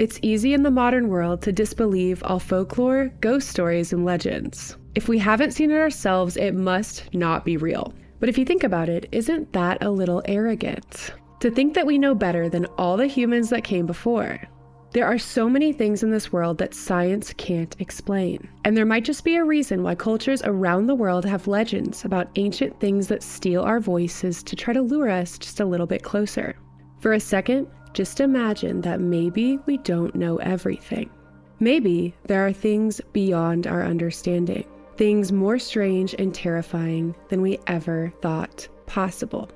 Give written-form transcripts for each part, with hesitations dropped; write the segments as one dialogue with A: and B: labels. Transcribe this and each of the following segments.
A: It's easy in the modern world to disbelieve all folklore, ghost stories, and legends. If we haven't seen it ourselves, it must not be real. But if you think about it, isn't that a little arrogant? To think that we know better than all the humans that came before. There are so many things in this world that science can't explain. And there might just be a reason why cultures around the world have legends about ancient things that steal our voices to try to lure us just a little bit closer. For a second, just imagine that maybe we don't know everything. Maybe there are things beyond our understanding. Things more strange and terrifying than we ever thought possible.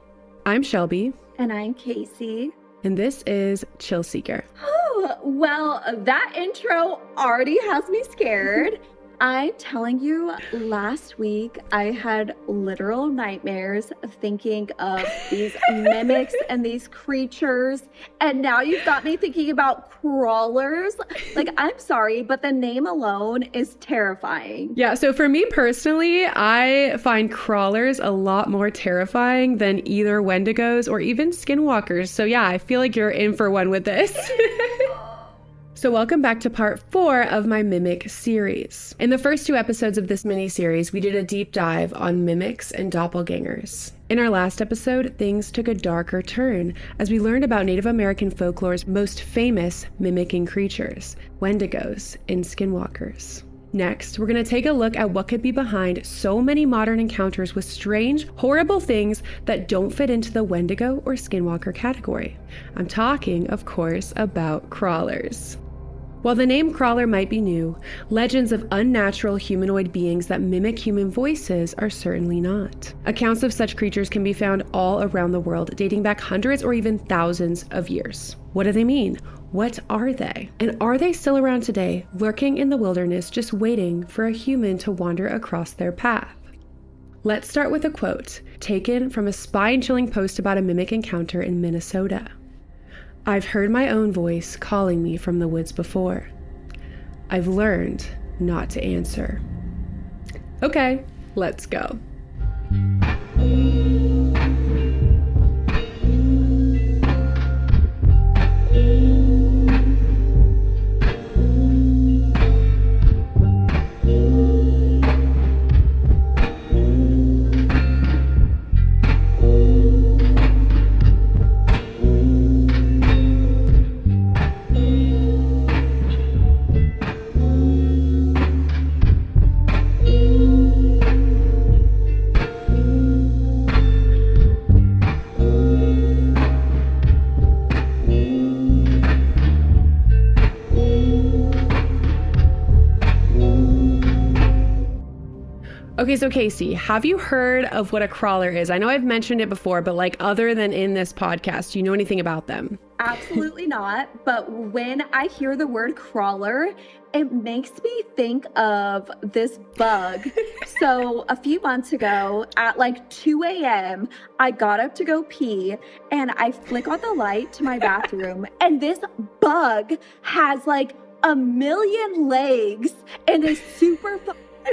A: I'm Shelby.
B: And I'm Casey.
A: And this is Chill Seeker.
B: Oh, well, that intro already has me scared. I'm telling you, last week I had literal nightmares of thinking of these mimics and these creatures. And now you've got me thinking about crawlers. Like, I'm sorry, but the name alone is terrifying.
A: Yeah, so for me personally, I find crawlers a lot more terrifying than either Wendigos or even skinwalkers. So yeah, I feel like you're in for one with this. So welcome back to part 4 of my Mimic series. In the first 2 episodes of this mini-series, we did a deep dive on mimics and doppelgangers. In our last episode, things took a darker turn as we learned about Native American folklore's most famous mimicking creatures, Wendigos and skinwalkers. Next, we're going to take a look at what could be behind so many modern encounters with strange, horrible things that don't fit into the Wendigo or skinwalker category. I'm talking, of course, about crawlers. While the name crawler might be new, legends of unnatural humanoid beings that mimic human voices are certainly not. Accounts of such creatures can be found all around the world, dating back hundreds or even thousands of years. What do they mean? What are they? And are they still around today, lurking in the wilderness, just waiting for a human to wander across their path? Let's start with a quote taken from a spine-chilling post about a mimic encounter in Minnesota. I've heard my own voice calling me from the woods before. I've learned not to answer. Okay, let's go. Okay, so Casey, have you heard of what a crawler is? I know I've mentioned it before, but like other than in this podcast, do you know anything about them?
B: Absolutely not. But when I hear the word crawler, it makes me think of this bug. So a few months ago at like 2 a.m., I got up to go pee and I flick on the light to my bathroom and this bug has like 1,000,000 legs and is super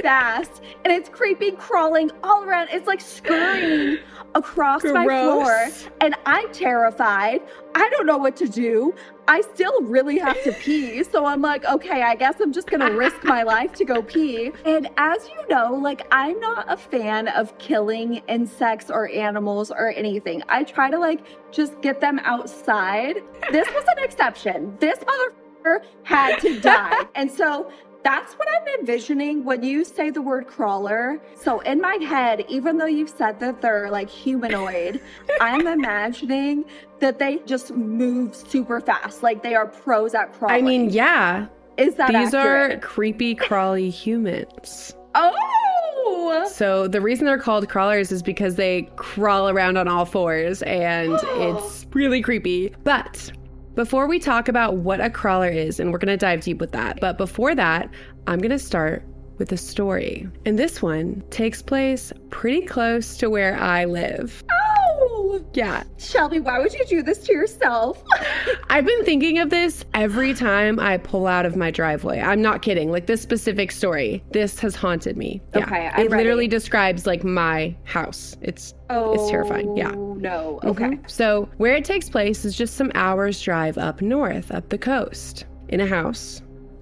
B: fast and it's creeping, crawling all around. It's like scurrying across my floor and I'm terrified. I don't know what to do. I still really have to pee. So I'm like, okay, I guess I'm just gonna risk my life to go pee. And as you know, like I'm not a fan of killing insects or animals or anything. I try to like just get them outside. This was an exception. This motherfucker had to die. And so that's what I'm envisioning when you say the word crawler. So in my head, even though you've said that they're like humanoid, I'm imagining that they just move super fast. Like they are pros at crawling.
A: I mean, yeah.
B: Is that
A: These
B: accurate?
A: are creepy, crawly humans.
B: Oh!
A: So the reason they're called crawlers is because they crawl around on all fours and it's really creepy. But before we talk about what a crawler is, and we're going to dive deep with that, but before that, I'm going to start with a story. And this one takes place pretty close to where I live.
B: Oh!
A: Yeah.
B: Shelby, why would you do this to yourself?
A: I've been thinking of this every time I pull out of my driveway. I'm not kidding. Like this specific story, this has haunted me. Yeah.
B: Okay, I'm
A: It literally
B: ready.
A: describes like my house. It's terrifying. Yeah.
B: No. Okay.
A: So where it takes place is just some hours drive up north, up the coast. in a house,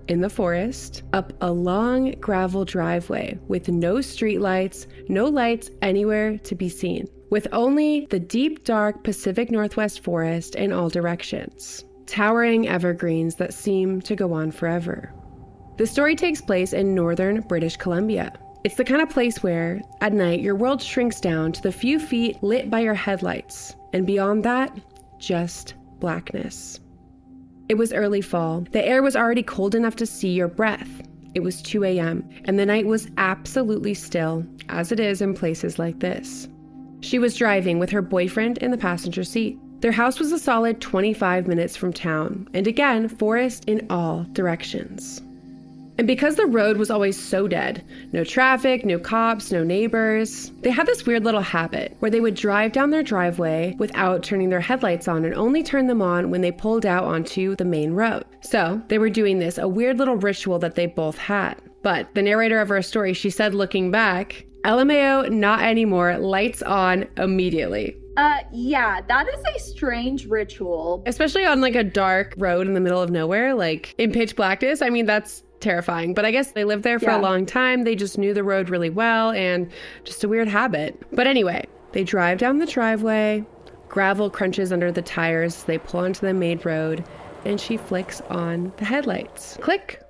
A: in the forest, up a long gravel driveway with no streetlights, no lights anywhere to be seen, with only the deep, dark Pacific Northwest forest in all directions, towering evergreens that seem to go on forever. The story takes place in northern British Columbia. It's the kind of place where, at night, your world shrinks down to the few feet lit by your headlights, and beyond that, just blackness. It was early fall. The air was already cold enough to see your breath. It was 2 a.m., and the night was absolutely still, as it is in places like this. She was driving with her boyfriend in the passenger seat. Their house was a solid 25 minutes from town, and again, forest in all directions. And because the road was always so dead, no traffic, no cops, no neighbors, they had this weird little habit where they would drive down their driveway without turning their headlights on and only turn them on when they pulled out onto the main road. So they were doing this, a weird little ritual that they both had. But the narrator of our story, she said, looking back, LMAO, not anymore, lights on immediately.
B: Yeah, that is a strange ritual.
A: Especially on like a dark road in the middle of nowhere, like in pitch blackness. I mean, that's terrifying, but I guess they lived there for a long time. They just knew the road really well and just a weird habit. But anyway, they drive down the driveway, gravel crunches under the tires, they pull onto the main road, and she flicks on the headlights. Click.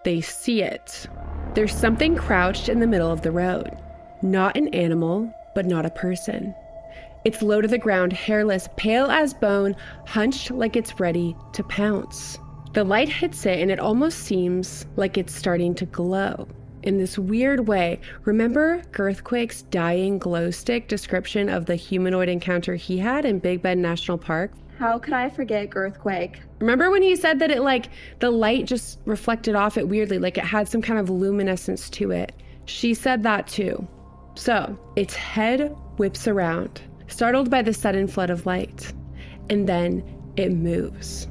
A: They see it. There's something crouched in the middle of the road. Not an animal, but not a person. It's low to the ground, hairless, pale as bone, hunched like it's ready to pounce. The light hits it and it almost seems like it's starting to glow in this weird way. Remember Girthquake's dying glow stick description of the humanoid encounter he had in Big Bend National Park?
B: How could I forget Girthquake?
A: Remember when he said that it like the light just reflected off it weirdly, like it had some kind of luminescence to it? She said that too. So its head whips around, startled by the sudden flood of light, and then it moves.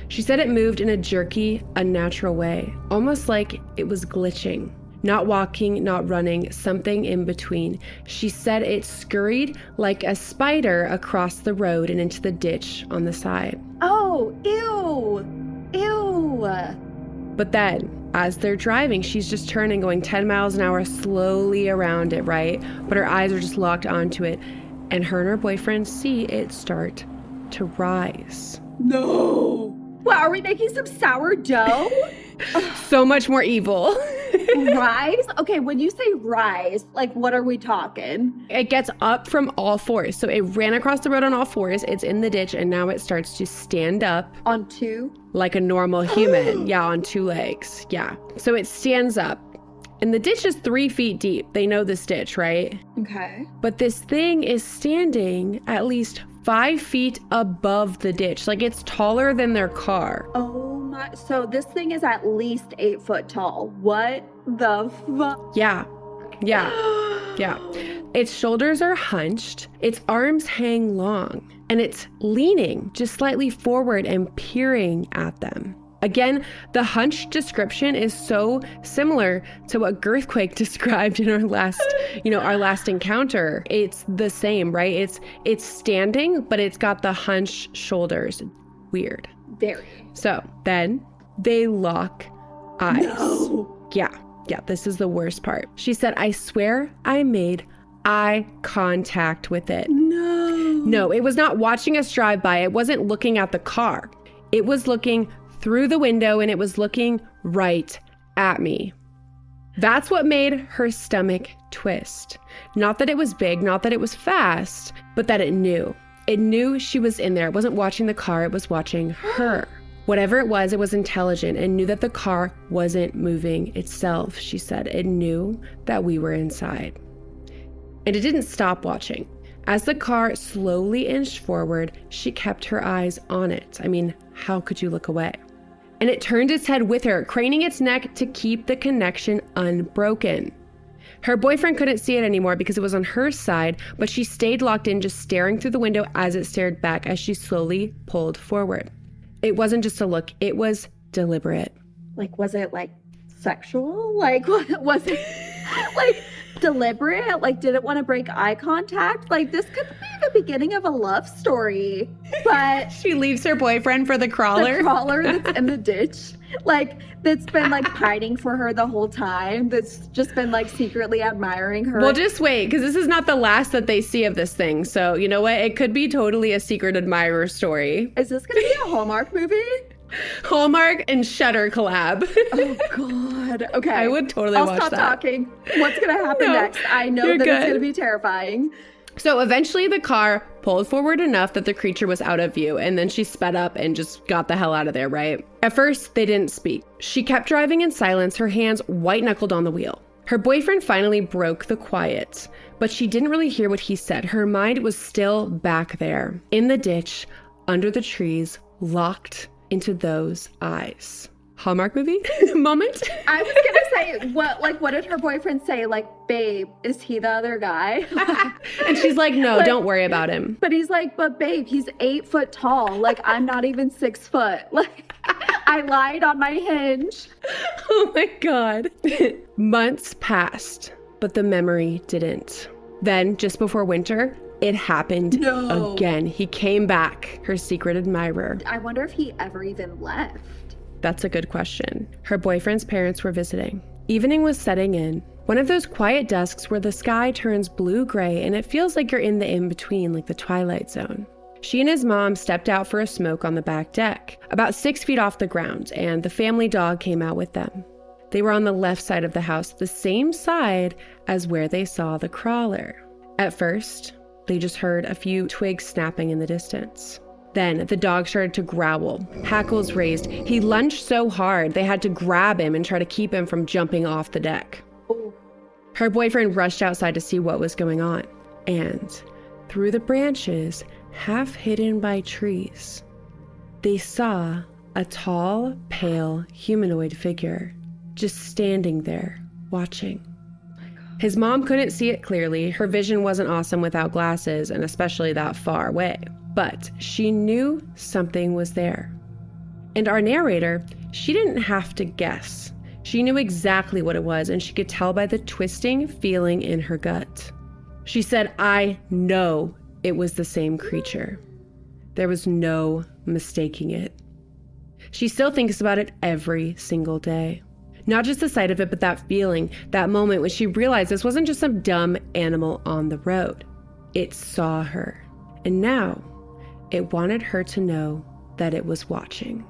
A: She said it moved in a jerky, unnatural way, almost like it was glitching. Not walking, not running, something in between. She said it scurried like a spider across the road and into the ditch on the side.
B: Oh, ew, ew.
A: But then, as they're driving, she's just turning, going 10 miles an hour slowly around it, right? But her eyes are just locked onto it. And her and her boyfriend see it start to rise.
B: No. What, are we making some sourdough?
A: So much more evil.
B: Rise? Okay, when you say rise, like what are we talking?
A: It gets up from all fours. So it ran across the road on all fours. It's in the ditch and now it starts to stand up.
B: On two?
A: Like a normal human. Yeah, on two legs. Yeah. So it stands up. And the ditch is 3 feet deep. They know this ditch, right?
B: Okay.
A: But this thing is standing at least 5 feet above the ditch. Like it's taller than their car.
B: Oh my, so this thing is at least 8 foot tall. What the fuck?
A: Yeah. Yeah. Yeah. Its shoulders are hunched. Its arms hang long. And it's leaning just slightly forward and peering at them. Again, the hunch description is so similar to what Girthquake described in our last encounter. It's the same, right? It's standing, but it's got the hunched shoulders. Weird.
B: Very.
A: So then they lock eyes.
B: No.
A: Yeah, this is the worst part. She said, I swear I made eye contact with it. No, it was not watching us drive by. It wasn't looking at the car. It was looking through the window and it was looking right at me. That's what made her stomach twist. Not that it was big, not that it was fast, but that it knew. It knew she was in there. It wasn't watching the car, it was watching her. Whatever it was intelligent and knew that the car wasn't moving itself, she said. It knew that we were inside. And it didn't stop watching. As the car slowly inched forward, she kept her eyes on it. I mean, how could you look away? And it turned its head with her, craning its neck to keep the connection unbroken. Her boyfriend couldn't see it anymore because it was on her side, but she stayed locked in, just staring through the window as it stared back as she slowly pulled forward. It wasn't just a look, it was deliberate.
B: Like, was it like sexual? Like, what was it? Like, deliberate, like didn't want to break eye contact. Like this could be the beginning of a love story. But
A: she leaves her boyfriend for the crawler.
B: The crawler that's in the ditch. Like that's been like pining for her the whole time. That's just been like secretly admiring her.
A: Well, just wait, because this is not the last that they see of this thing. So you know what? It could be totally a secret admirer story.
B: Is this going to be a Hallmark movie?
A: Hallmark and Shudder collab.
B: Oh God. Okay.
A: I would totally watch that.
B: I'll stop talking. What's going to happen next? I know that it's going to be terrifying.
A: So eventually the car pulled forward enough that the creature was out of view, and then she sped up and just got the hell out of there, right? At first, they didn't speak. She kept driving in silence, her hands white-knuckled on the wheel. Her boyfriend finally broke the quiet, but she didn't really hear what he said. Her mind was still back there, in the ditch, under the trees, locked into those eyes. Hallmark movie moment?
B: I was gonna say, what did her boyfriend say? Like, babe, is he the other guy?
A: And she's like, no, don't worry about him.
B: But he's like, but babe, he's 8 foot tall. Like, I'm not even 6 foot. Like, I lied on my hinge.
A: Oh my God. Months passed, but the memory didn't. Then, just before winter, it happened again. He came back, her secret admirer.
B: I wonder if he ever even left.
A: That's a good question. Her boyfriend's parents were visiting. Evening was setting in. One of those quiet dusks where the sky turns blue-gray and it feels like you're in the in-between, like the Twilight Zone. She and his mom stepped out for a smoke on the back deck, about 6 feet off the ground, and the family dog came out with them. They were on the left side of the house, the same side as where they saw the crawler. At first, they just heard a few twigs snapping in the distance. Then the dog started to growl, hackles raised. He lunged so hard they had to grab him and try to keep him from jumping off the deck.
B: Ooh.
A: Her boyfriend rushed outside to see what was going on. And through the branches, half hidden by trees, they saw a tall, pale, humanoid figure just standing there, watching. His mom couldn't see it clearly. Her vision wasn't awesome without glasses, and especially that far away. But she knew something was there. And our narrator, she didn't have to guess. She knew exactly what it was, and she could tell by the twisting feeling in her gut. She said, I know it was the same creature. There was no mistaking it. She still thinks about it every single day. Not just the sight of it, but that feeling, that moment when she realized this wasn't just some dumb animal on the road. It saw her. And now, it wanted her to know that it was watching.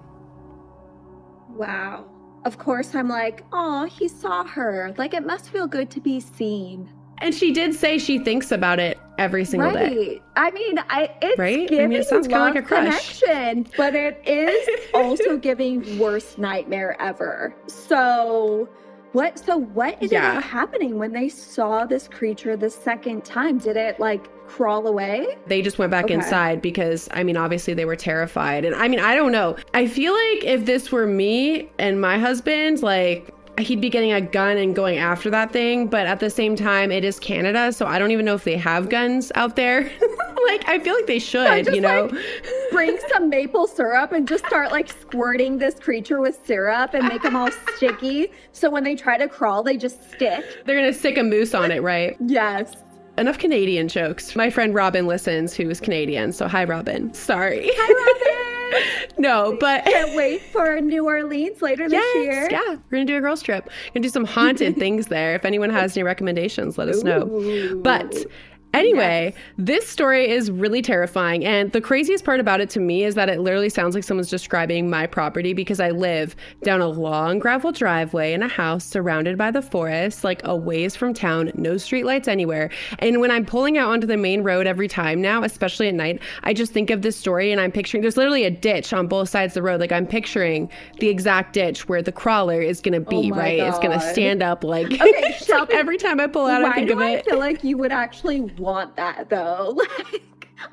B: Wow. Of course, I'm like, oh, he saw her. Like, it must feel good to be seen.
A: And she did say she thinks about it every single day.
B: I mean, it's
A: right?
B: giving
A: it sounds kind of like a crush.
B: Connection, but it is also giving worst nightmare ever. So what ended up happening when they saw this creature the second time? Did it like crawl away?
A: They just went back inside because, I mean, obviously they were terrified. And I mean, I don't know. I feel like if this were me and my husband, like, he'd be getting a gun and going after that thing. But at the same time, it is Canada, so I don't even know if they have guns out there. Like, I feel like they should,
B: just,
A: you know?
B: Like, bring some maple syrup and just start, like, squirting this creature with syrup and make them all sticky. So when they try to crawl, they just stick.
A: They're going to stick a moose on it, right?
B: Yes.
A: Enough Canadian jokes. My friend Robin listens, who is Canadian. So hi, Robin. Sorry.
B: Hi, Robin.
A: No, but
B: can't wait for New Orleans later this year.
A: Yeah, we're gonna do a girls trip. We're gonna do some haunted things there. If anyone has any recommendations, let us know. But anyway, this story is really terrifying. And the craziest part about it to me is that it literally sounds like someone's describing my property, because I live down a long gravel driveway in a house surrounded by the forest, like a ways from town, no streetlights anywhere. And when I'm pulling out onto the main road every time now, especially at night, I just think of this story and I'm picturing, there's literally a ditch on both sides of the road. Like, I'm picturing the exact ditch where the crawler is going to be, right? God. It's going to stand up like,
B: okay,
A: like every time I pull out, I think of it.
B: Why do I feel like you would actually want that though? Like,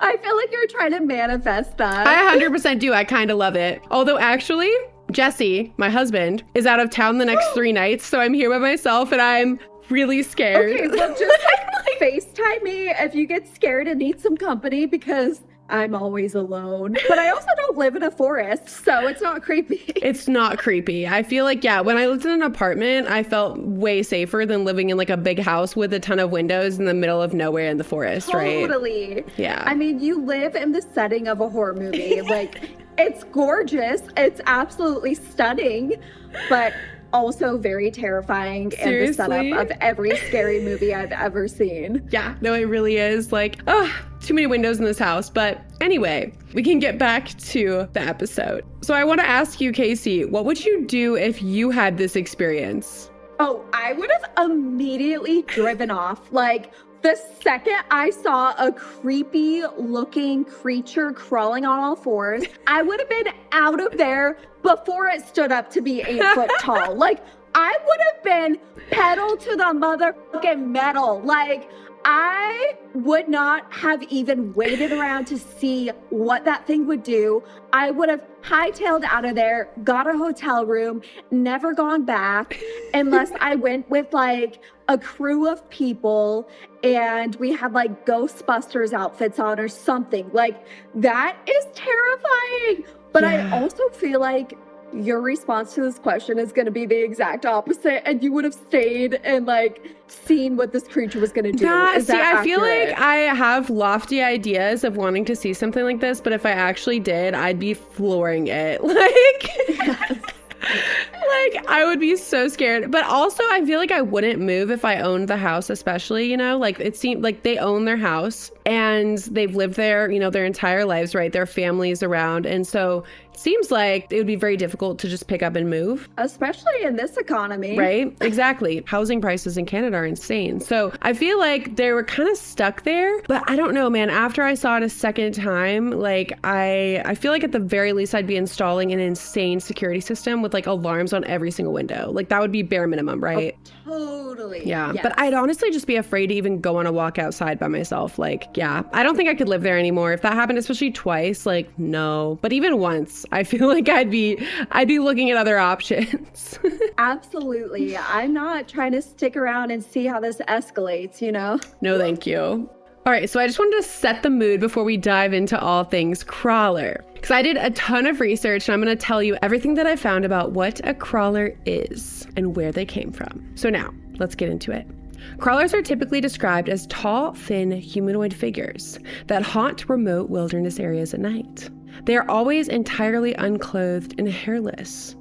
B: I feel like you're trying to manifest that.
A: I 100% do. I kind of love it. Although actually, Jesse, my husband, is out of town the next 3 nights, so I'm here by myself and I'm really scared.
B: Okay, well, just like FaceTime me if you get scared and need some company, because I'm always alone. But I also don't live in a forest, so it's not creepy.
A: It's not creepy. I feel like, yeah, when I lived in an apartment, I felt way safer than living in like a big house with a ton of windows in the middle of nowhere in the forest, right?
B: Totally.
A: Yeah.
B: I mean, you live in the setting of a horror movie. Like, it's gorgeous. It's absolutely stunning, but also very terrifying.
A: Seriously?
B: And the setup of every scary movie I've ever seen.
A: Yeah, no, it really is. Like, too many windows in this house. But anyway, we can get back to the episode. So I want to ask you, Casey, what would you do if you had this experience?
B: Oh, I would have immediately driven off. Like, the second I saw a creepy looking creature crawling on all fours, I would have been out of there before it stood up to be 8 foot tall. Like, I would have been pedal to the motherfucking metal. Like, I would not have even waited around to see what that thing would do. I would have hightailed out of there, got a hotel room, never gone back, unless I went with like a crew of people and we had like Ghostbusters outfits on or something. Like, that is terrifying. But yeah. I also feel like your response to this question is going to be the exact opposite, and you would have stayed and like seen what this creature was going to do.
A: I feel like I have lofty ideas of wanting to see something like this, but if I actually did, I'd be flooring it. Like, I would be so scared. But also, I feel like I wouldn't move if I owned the house, especially, you know, like it seemed like they own their house and they've lived there, you know, their entire lives, right? Their family's around. And so it seems like it would be very difficult to just pick up and move.
B: Especially in this economy.
A: Right? Exactly. Housing prices in Canada are insane. So I feel like they were kind of stuck there. But I don't know, man. After I saw it a second time, like I feel like at the very least I'd be installing an insane security system with like alarms on every single window. Like that would be bare minimum, right?
B: Oh, totally.
A: Yeah.
B: Yes.
A: But I'd honestly just be afraid to even go on a walk outside by myself. Like, yeah, I don't think I could live there anymore. If that happened, especially twice, like, no. But even once, I feel like I'd be looking at other options.
B: Absolutely. I'm not trying to stick around and see how this escalates, you know?
A: No, thank you. All right, so I just wanted to set the mood before we dive into all things crawler. Because I did a ton of research and I'm going to tell you everything that I found about what a crawler is and where they came from. So now, let's get into it. Crawlers are typically described as tall, thin, humanoid figures that haunt remote wilderness areas at night. They are always entirely unclothed and hairless.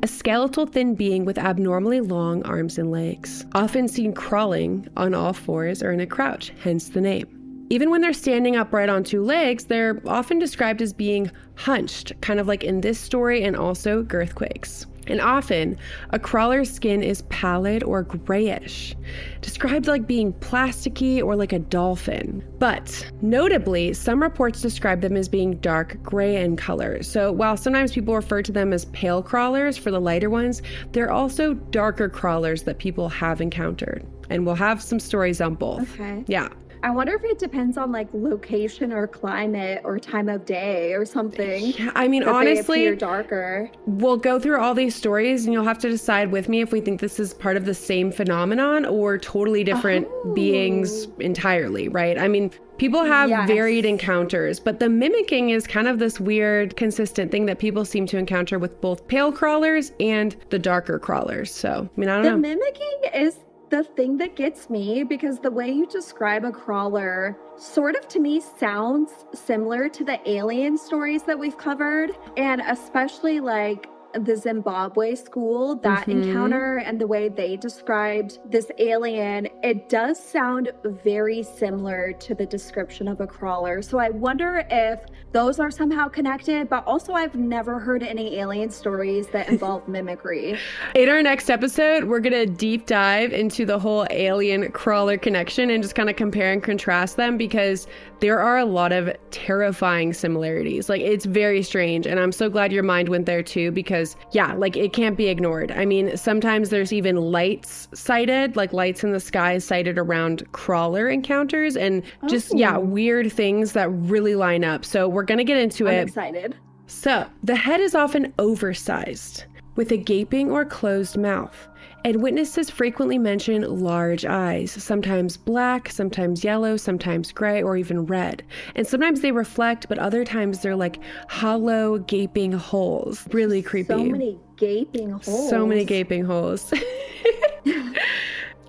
A: A skeletal thin being with abnormally long arms and legs, often seen crawling on all fours or in a crouch, hence the name. Even when they're standing upright on two legs, they're often described as being hunched, kind of like in this story and also Girthquakes. And often, a crawler's skin is pallid or grayish, described like being plasticky or like a dolphin. But notably, some reports describe them as being dark gray in color. So while sometimes people refer to them as pale crawlers for the lighter ones, they're also darker crawlers that people have encountered. And we'll have some stories on both.
B: Okay.
A: Yeah.
B: I wonder if it depends on like location or climate or time of day or something.
A: Yeah, I mean, honestly,
B: they appear darker.
A: We'll go through all these stories and you'll have to decide with me if we think this is part of the same phenomenon or totally different beings entirely, right? I mean, people have varied encounters, but the mimicking is kind of this weird, consistent thing that people seem to encounter with both pale crawlers and the darker crawlers. So, I mean, I don't know.
B: The mimicking is the thing that gets me, because the way you describe a crawler sort of to me sounds similar to the alien stories that we've covered, and especially like the Zimbabwe school, that encounter and the way they described this alien, it does sound very similar to the description of a crawler. So I wonder if those are somehow connected, but also I've never heard any alien stories that involve mimicry.
A: In our next episode, we're going to deep dive into the whole alien crawler connection and just kind of compare and contrast them, because there are a lot of terrifying similarities. Like, it's very strange. And I'm so glad your mind went there too, because yeah, like it can't be ignored. I mean, sometimes there's even lights sighted, like lights in the sky sighted around crawler encounters, and just, weird things that really line up. So we're going to get into it.
B: I'm excited.
A: So the head is often oversized. with a gaping or closed mouth. And witnesses frequently mention large eyes, sometimes black, sometimes yellow, sometimes gray, or even red. And sometimes they reflect, but other times they're like hollow, gaping holes. Really creepy.
B: So many gaping holes.
A: So many gaping holes.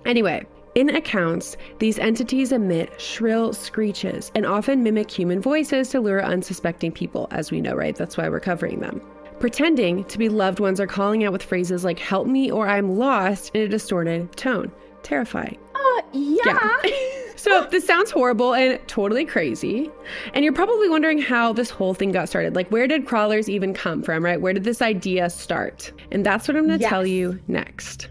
A: Anyway, in accounts, these entities emit shrill screeches and often mimic human voices to lure unsuspecting people, as we know, right? That's why we're covering them. Pretending to be loved ones are calling out with phrases like "help me" or "I'm lost" in a distorted tone. Terrifying.
B: Yeah.
A: So this sounds horrible and totally crazy. And you're probably wondering how this whole thing got started. Like, where did crawlers even come from, right? Where did this idea start? And that's what I'm going to tell you next.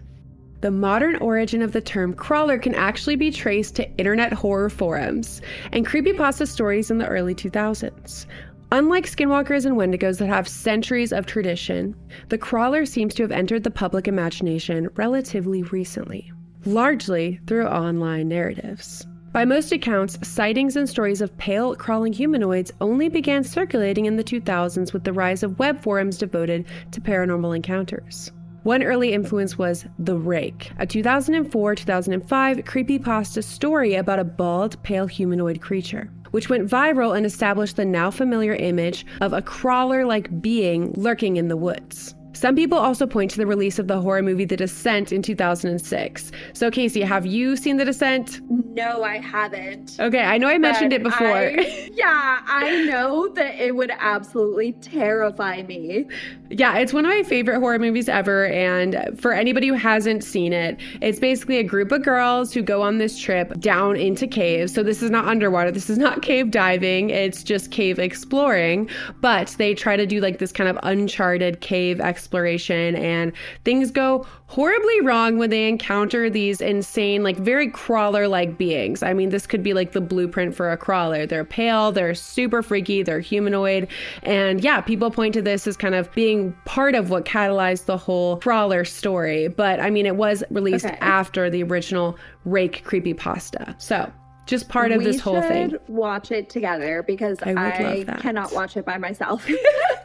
A: The modern origin of the term crawler can actually be traced to internet horror forums and creepypasta stories in the early 2000s. Unlike skinwalkers and wendigos that have centuries of tradition, the crawler seems to have entered the public imagination relatively recently, largely through online narratives. By most accounts, sightings and stories of pale, crawling humanoids only began circulating in the 2000s with the rise of web forums devoted to paranormal encounters. One early influence was The Rake, a 2004-2005 creepypasta story about a bald, pale humanoid creature, which went viral and established the now familiar image of a crawler-like being lurking in the woods. Some people also point to the release of the horror movie The Descent in 2006. So Casey, have you seen The Descent?
B: No, I haven't.
A: Okay, I know I mentioned it before.
B: I know that it would absolutely terrify me.
A: Yeah, it's one of my favorite horror movies ever, and for anybody who hasn't seen it, it's basically a group of girls who go on this trip down into caves. So this is not underwater, this is not cave diving, it's just cave exploring, but they try to do like this kind of uncharted cave exploration, and things go horribly wrong when they encounter these insane, like very crawler-like beings. I mean, this could be like the blueprint for a crawler. They're pale, they're super freaky, they're humanoid, and yeah, people point to this as kind of being part of what catalyzed the whole crawler story. But I mean, it was released after the original Rake creepypasta. So just part of this whole thing.
B: We should watch it together because I cannot watch it by myself.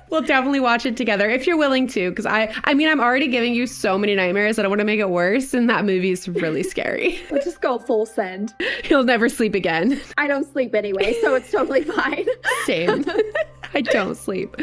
A: We'll definitely watch it together if you're willing to, because I mean, I'm already giving you so many nightmares. I don't want to make it worse, and that movie's really scary.
B: We'll just go full send.
A: You'll never sleep again.
B: I don't sleep anyway, so it's totally fine.
A: Same. I don't sleep.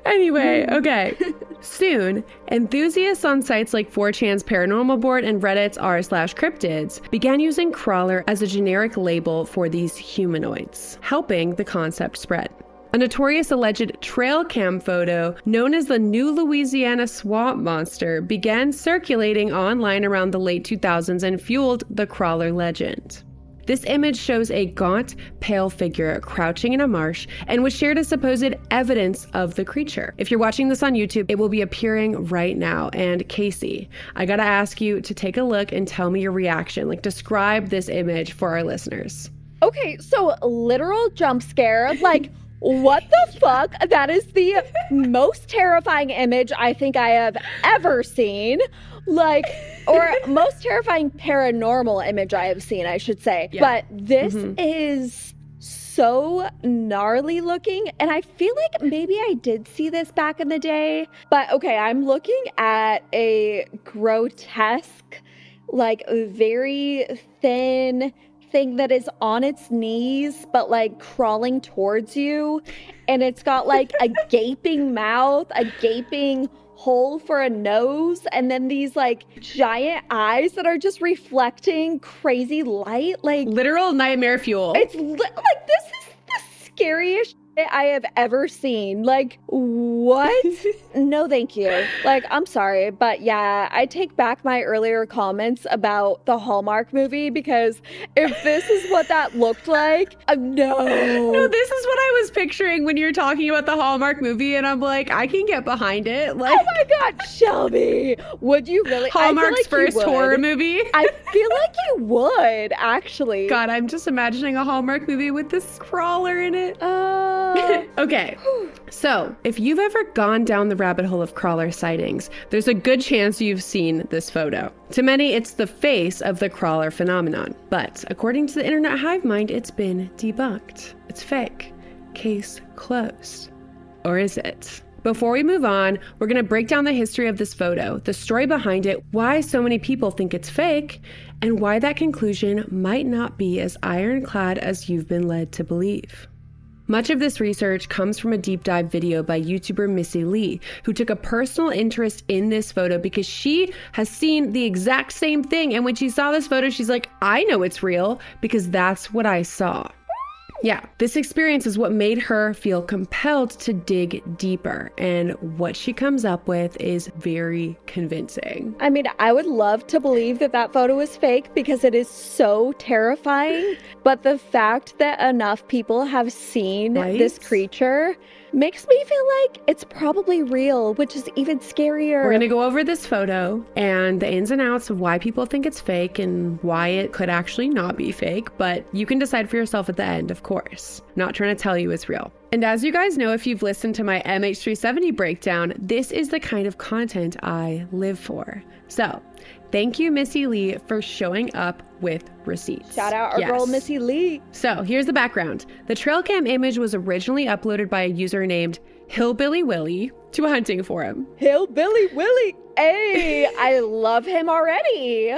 A: Anyway, okay. Soon, enthusiasts on sites like 4chan's Paranormal Board and Reddit's r/cryptids began using crawler as a generic label for these humanoids, helping the concept spread. A notorious alleged trail cam photo known as the new Louisiana Swamp Monster began circulating online around the late 2000s and fueled the crawler legend. This image shows a gaunt, pale figure crouching in a marsh and was shared as supposed evidence of the creature. If you're watching this on YouTube, it will be appearing right now. And Casey, I gotta ask you to take a look and tell me your reaction. Like, describe this image for our listeners.
B: Okay, so literal jump scare, like, what the fuck? That is the most terrifying image I think I have ever seen. Like, or most terrifying paranormal image I have seen, I should say. Yeah. But this is so gnarly looking. And I feel like maybe I did see this back in the day. But okay, I'm looking at a grotesque, like very thin thing that is on its knees but like crawling towards you, and it's got like a gaping mouth, a gaping hole for a nose, and then these like giant eyes that are just reflecting crazy light, like
A: literal nightmare fuel.
B: It's like, this is the scariest shit I have ever seen. Like, what? No, thank you. Like, I'm sorry, but yeah, I take back my earlier comments about the Hallmark movie, because if this is what that looked like, no.
A: No, this is what I was picturing when you're talking about the Hallmark movie, and I'm like, I can get behind it. Like,
B: oh my God, Shelby, would you really?
A: Hallmark's first horror movie?
B: I feel like you would, actually.
A: God, I'm just imagining a Hallmark movie with this crawler in it. Okay, so if you've ever gone down the rabbit hole of crawler sightings, there's a good chance you've seen this photo. To many, it's the face of the crawler phenomenon. But according to the internet hive mind, it's been debunked. It's fake. Case closed. Or is it? Before we move on, we're going to break down the history of this photo, the story behind it, why so many people think it's fake, and why that conclusion might not be as ironclad as you've been led to believe. Much of this research comes from a deep dive video by YouTuber Missy Lee, who took a personal interest in this photo because she has seen the exact same thing. And when she saw this photo, she's like, I know it's real because that's what I saw. Yeah, this experience is what made her feel compelled to dig deeper, and what she comes up with is very convincing.
B: I mean, I would love to believe that that photo is fake because it is so terrifying, but the fact that enough people have seen this creature makes me feel like it's probably real, which is even scarier.
A: We're going to go over this photo and the ins and outs of why people think it's fake and why it could actually not be fake, but you can decide for yourself at the end, of course. I'm not trying to tell you it's real. And as you guys know, if you've listened to my MH370 breakdown, this is the kind of content I live for. So thank you, Missy Lee, for showing up with receipts.
B: Shout out our girl, Missy Lee.
A: So here's the background. The trail cam image was originally uploaded by a user named Hillbilly Willie to a hunting forum.
B: Hillbilly Willie. Hey, I love him already.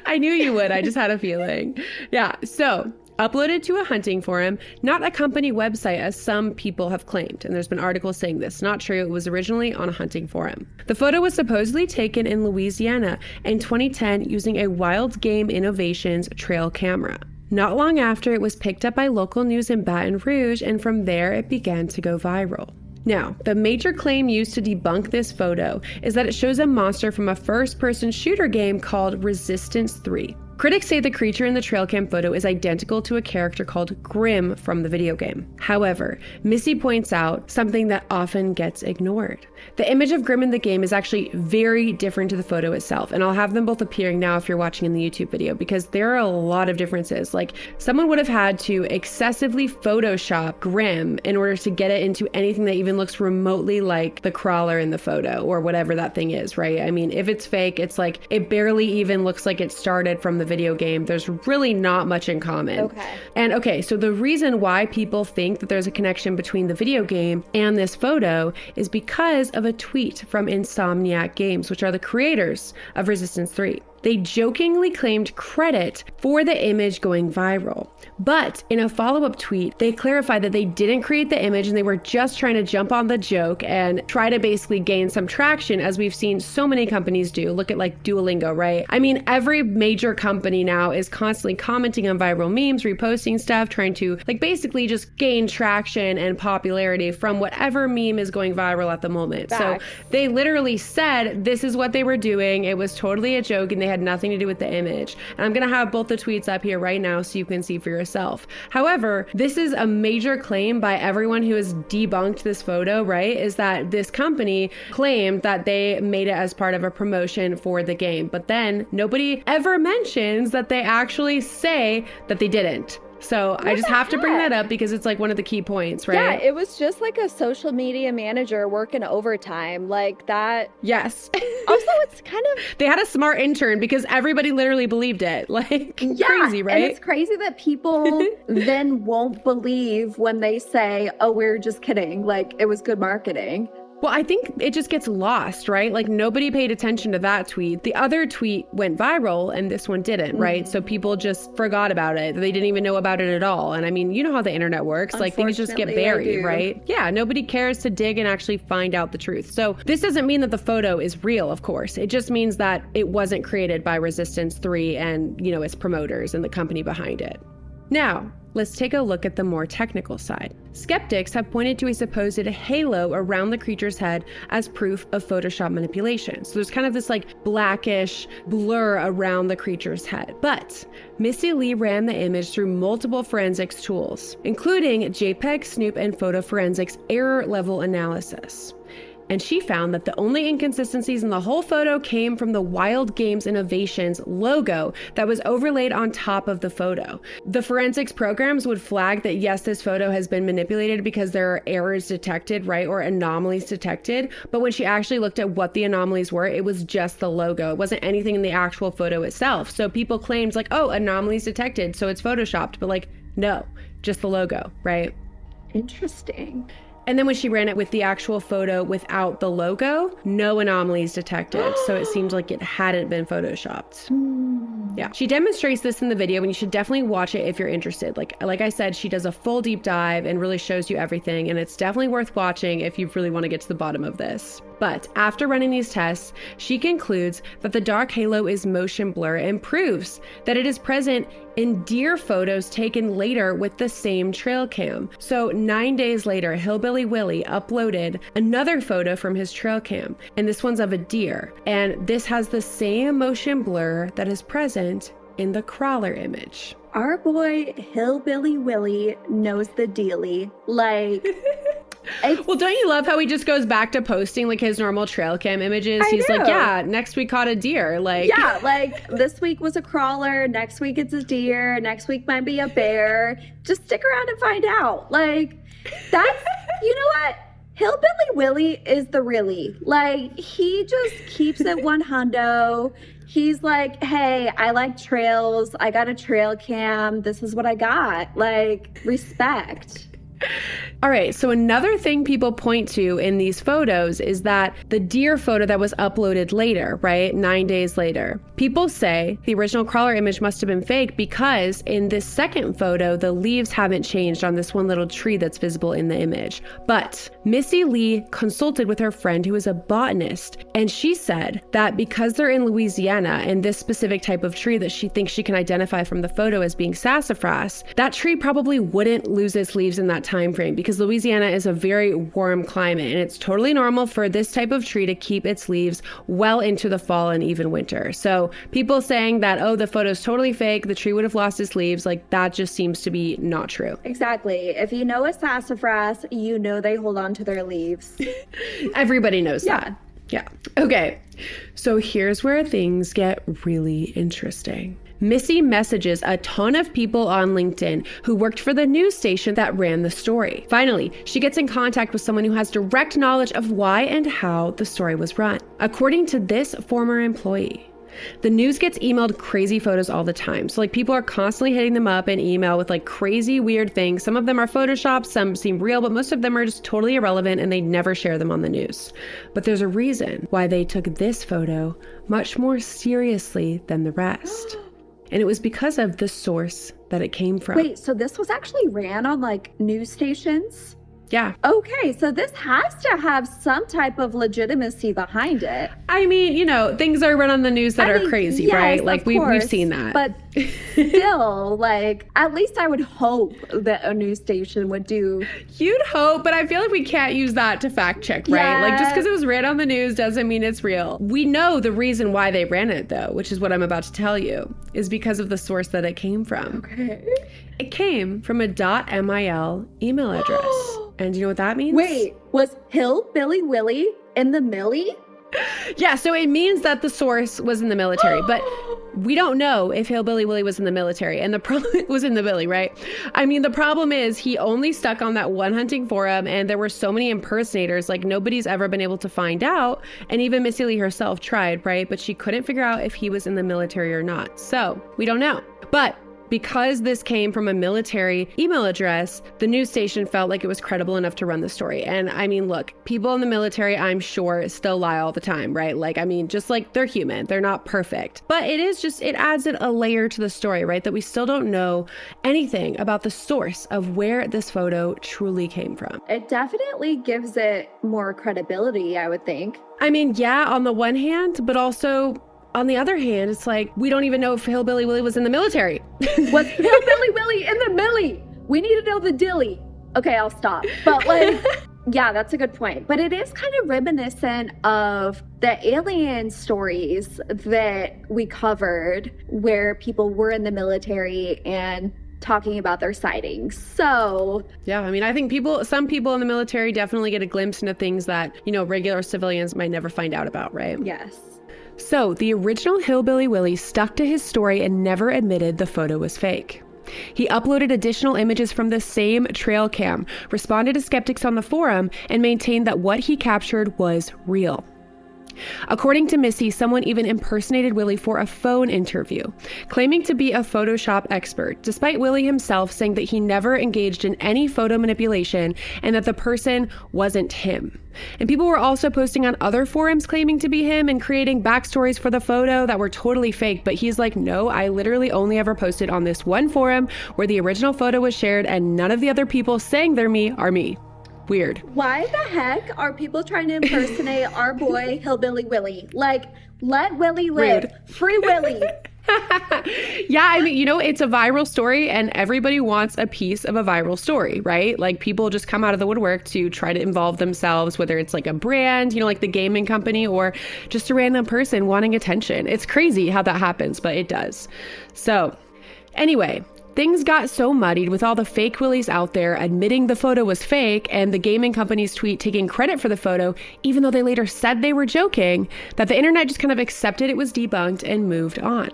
A: I knew you would. I just had a feeling. Yeah. So uploaded to a hunting forum, not a company website as some people have claimed. And there's been articles saying this. Not true. It was originally on a hunting forum. The photo was supposedly taken in Louisiana in 2010 using a Wild Game Innovations trail camera. Not long after, it was picked up by local news in Baton Rouge, and from there it began to go viral. Now, the major claim used to debunk this photo is that it shows a monster from a first-person shooter game called Resistance 3. Critics say the creature in the trail cam photo is identical to a character called Grim from the video game. However, Missy points out something that often gets ignored. The image of Grim in the game is actually very different to the photo itself, and I'll have them both appearing now if you're watching in the YouTube video, because there are a lot of differences. Like, someone would have had to excessively Photoshop Grim in order to get it into anything that even looks remotely like the crawler in the photo, or whatever that thing is, right? I mean, if it's fake, it's like, it barely even looks like it started from the video game. There's really not much in common. Okay, so the reason why people think that there's a connection between the video game and this photo is because of a tweet from Insomniac Games, which are the creators of Resistance 3. They jokingly claimed credit for the image going viral. But in a follow-up tweet, they clarified that they didn't create the image and they were just trying to jump on the joke and try to basically gain some traction, as we've seen so many companies do. Look at like Duolingo, right? I mean, every major company now is constantly commenting on viral memes, reposting stuff, trying to like basically just gain traction and popularity from whatever meme is going viral at the moment. So they literally said this is what they were doing. It was totally a joke and they had nothing to do with the image. And I'm going to have both the tweets up here right now so you can see for yourself. However, this is a major claim by everyone who has debunked this photo, right? Is that this company claimed that they made it as part of a promotion for the game. But then nobody ever mentions that they actually say that they didn't. So I just have to bring that up because it's like one of the key points, right?
B: Yeah, it was just like a social media manager working overtime like that.
A: Yes.
B: Also, it's kind of...
A: They had a smart intern because everybody literally believed it. Like, crazy, right?
B: And it's crazy that people then won't believe when they say, oh, we're just kidding. Like, it was good marketing.
A: Well, I think it just gets lost, right? Like, nobody paid attention to that tweet. The other tweet went viral and this one didn't, right? So people just forgot about it. They didn't even know about it at all. And I mean, you know how the internet works. Like, things just get buried, right? Yeah, nobody cares to dig and actually find out the truth. So this doesn't mean that the photo is real, of course. It just means that it wasn't created by Resistance 3 and, you know, its promoters and the company behind it. Now, let's take a look at the more technical side. Skeptics have pointed to a supposed halo around the creature's head as proof of Photoshop manipulation. So there's kind of this like blackish blur around the creature's head. But Missy Lee ran the image through multiple forensics tools, including JPEG, Snoop, and photo forensics error level analysis. And she found that the only inconsistencies in the whole photo came from the Wild Games Innovations logo that was overlaid on top of the photo. The forensics programs would flag that yes, this photo has been manipulated because there are errors detected, right, or anomalies detected. But when she actually looked at what the anomalies were, it was just the logo. It wasn't anything in the actual photo itself. So people claimed like, oh, anomalies detected, so it's photoshopped. But like, no, just the logo, right?
B: Interesting.
A: And then when she ran it with the actual photo without the logo, no anomalies detected. So it seems like it hadn't been photoshopped. Yeah. She demonstrates this in the video, and you should definitely watch it if you're interested. Like I said, she does a full deep dive and really shows you everything. And it's definitely worth watching if you really want to get to the bottom of this. But after running these tests, she concludes that the dark halo is motion blur and proves that it is present in deer photos taken later with the same trail cam. So 9 days later, Hillbilly Willie uploaded another photo from his trail cam, and this one's of a deer. And this has the same motion blur that is present in the crawler image.
B: Our boy Hillbilly Willie knows the dealie. Like...
A: Well, don't you love how he just goes back to posting like his normal trail cam images? He's like, yeah, next week caught a deer. Like,
B: yeah, like this week was a crawler, next week it's a deer, next week might be a bear. Just stick around and find out. Like, that's, you know what? Hillbilly Willie is the really. Like, he just keeps it one hundo. He's like, hey, I like trails. I got a trail cam. This is what I got. Like, respect.
A: All right, so another thing people point to in these photos is that the deer photo that was uploaded later, right, 9 days later, people say the original crawler image must have been fake because in this second photo, the leaves haven't changed on this one little tree that's visible in the image. But Missy Lee consulted with her friend who is a botanist, and she said that because they're in Louisiana and this specific type of tree that she thinks she can identify from the photo as being sassafras, that tree probably wouldn't lose its leaves in that time frame because Louisiana is a very warm climate, and it's totally normal for this type of tree to keep its leaves well into the fall and even winter. So people saying that, oh, the photo's totally fake, the tree would have lost its leaves, like that just seems to be not true.
B: Exactly. If you know a sassafras, you know they hold on to their leaves.
A: Everybody knows that. Yeah. Okay. So here's where things get really interesting. Missy messages a ton of people on LinkedIn who worked for the news station that ran the story. Finally, she gets in contact with someone who has direct knowledge of why and how the story was run. According to this former employee, the news gets emailed crazy photos all the time. So like people are constantly hitting them up in email with like crazy weird things. Some of them are photoshopped, some seem real, but most of them are just totally irrelevant and they never share them on the news. But there's a reason why they took this photo much more seriously than the rest. And it was because of the source that it came from.
B: Wait, so this was actually ran on like news stations?
A: Yeah.
B: Okay, so this has to have some type of legitimacy behind it.
A: I mean, you know, things are run on the news that are crazy,
B: yes,
A: right? Like we've seen that.
B: But still, like, at least I would hope that a news station would do.
A: You'd hope, but I feel like we can't use that to fact check, right?
B: Yeah.
A: Like just because it was ran on the news doesn't mean it's real. We know the reason why they ran it though, which is what I'm about to tell you, is because of the source that it came from.
B: Okay.
A: It came from a .mil email address. And do you know what that means?
B: Wait, was Hillbilly Willie in the millie?
A: Yeah, so it means that the source was in the military, but we don't know if Hillbilly Willie was in the military. And the problem was in the Billy, right? I mean, the problem is he only stuck on that one hunting forum, and there were so many impersonators, like nobody's ever been able to find out. And even Missy Lee herself tried, right? But she couldn't figure out if he was in the military or not. So we don't know. But because this came from a military email address, the news station felt like it was credible enough to run the story. And I mean, look, people in the military, I'm sure, still lie all the time, right? Like, I mean, just like they're human, they're not perfect. But it is just, it adds a layer to the story, right? That we still don't know anything about the source of where this photo truly came from.
B: It definitely gives it more credibility, I would think.
A: I mean, yeah, on the one hand, but also on the other hand, it's like, we don't even know if Hillbilly Willie was in the military.
B: Was Hillbilly Willie in the millie? We need to know the dilly. Okay, I'll stop. But like, yeah, that's a good point. But it is kind of reminiscent of the alien stories that we covered where people were in the military and talking about their sightings. So
A: yeah, I mean, I think some people in the military definitely get a glimpse into things that, you know, regular civilians might never find out about, right?
B: Yes.
A: So the original Hillbilly Willie stuck to his story and never admitted the photo was fake. He uploaded additional images from the same trail cam, responded to skeptics on the forum, and maintained that what he captured was real. According to Missy, someone even impersonated Willie for a phone interview, claiming to be a Photoshop expert, despite Willie himself saying that he never engaged in any photo manipulation and that the person wasn't him. And people were also posting on other forums claiming to be him and creating backstories for the photo that were totally fake. But he's like, no, I literally only ever posted on this one forum where the original photo was shared and none of the other people saying they're me are me. Weird.
B: Why the heck are people trying to impersonate our boy Hillbilly Willie? Like, let Willie live.
A: Rude.
B: Free Willie.
A: Yeah, I mean, it's a viral story and everybody wants a piece of a viral story, right? Like people just come out of the woodwork to try to involve themselves, whether it's like a brand, like the gaming company, or just a random person wanting attention. It's crazy how that happens, but it does. So anyway, things got so muddied with all the fake Willies out there admitting the photo was fake and the gaming company's tweet taking credit for the photo, even though they later said they were joking, that the internet just kind of accepted it was debunked and moved on.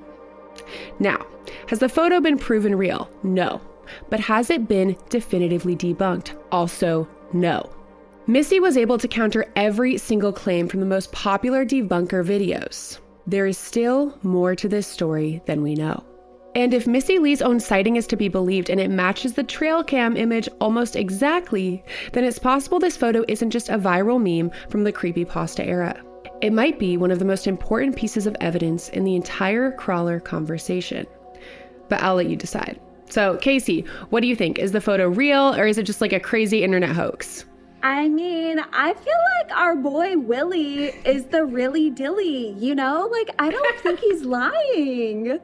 A: Now, has the photo been proven real? No. But has it been definitively debunked? Also, no. Missy was able to counter every single claim from the most popular debunker videos. There is still more to this story than we know. And if Missy Lee's own sighting is to be believed and it matches the trail cam image almost exactly, then it's possible this photo isn't just a viral meme from the creepypasta era. It might be one of the most important pieces of evidence in the entire crawler conversation. But I'll let you decide. So, Casey, what do you think? Is the photo real or is it just like a crazy internet hoax?
B: I mean, I feel like our boy Willie is the really dilly, Like, I don't think he's lying.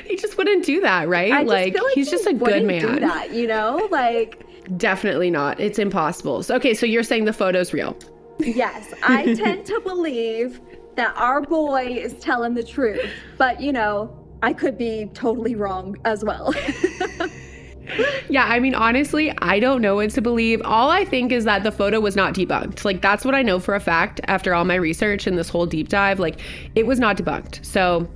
A: He just wouldn't do that, right?
B: I just feel like
A: he's just a good man.
B: Do that, Like,
A: definitely not. It's impossible. Okay, so you're saying the photo's real.
B: Yes, I tend to believe that our boy is telling the truth. But, I could be totally wrong as well.
A: Yeah, I mean, honestly, I don't know what to believe. All I think is that the photo was not debunked. Like, that's what I know for a fact after all my research and this whole deep dive. Like, it was not debunked. So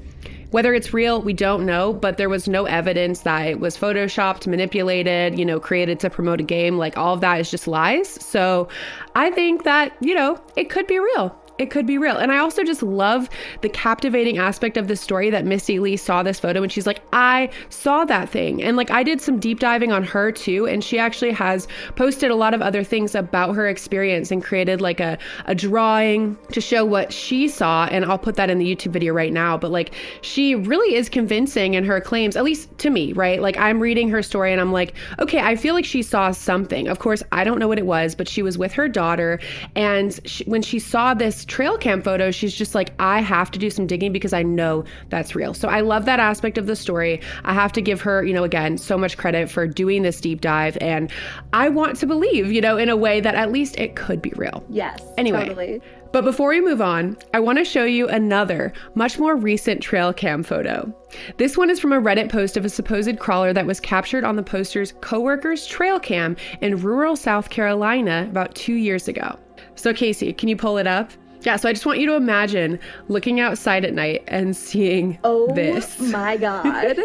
A: whether it's real, we don't know, but there was no evidence that it was photoshopped, manipulated, created to promote a game. Like, all of that is just lies. So I think that, it could be real. It could be real. And I also just love the captivating aspect of the story that Missy Lee saw this photo and she's like, I saw that thing. And like, I did some deep diving on her too. And she actually has posted a lot of other things about her experience and created like a drawing to show what she saw. And I'll put that in the YouTube video right now. But like, she really is convincing in her claims, at least to me, right? Like, I'm reading her story and I'm like, okay, I feel like she saw something. Of course, I don't know what it was, but she was with her daughter. And when she saw this trail cam photo, she's just like, I have to do some digging because I know that's real. So I love that aspect of the story. I have to give her, again, so much credit for doing this deep dive. And I want to believe, in a way that at least it could be real.
B: Yes,
A: anyway,
B: totally.
A: But before we move on, I want to show you another, much more recent trail cam photo. This one is from a Reddit post of a supposed crawler that was captured on the poster's coworker's trail cam in rural South Carolina about 2 years ago. So Casey, can you pull it up? Yeah, so I just want you to imagine looking outside at night and seeing this.
B: Oh my God.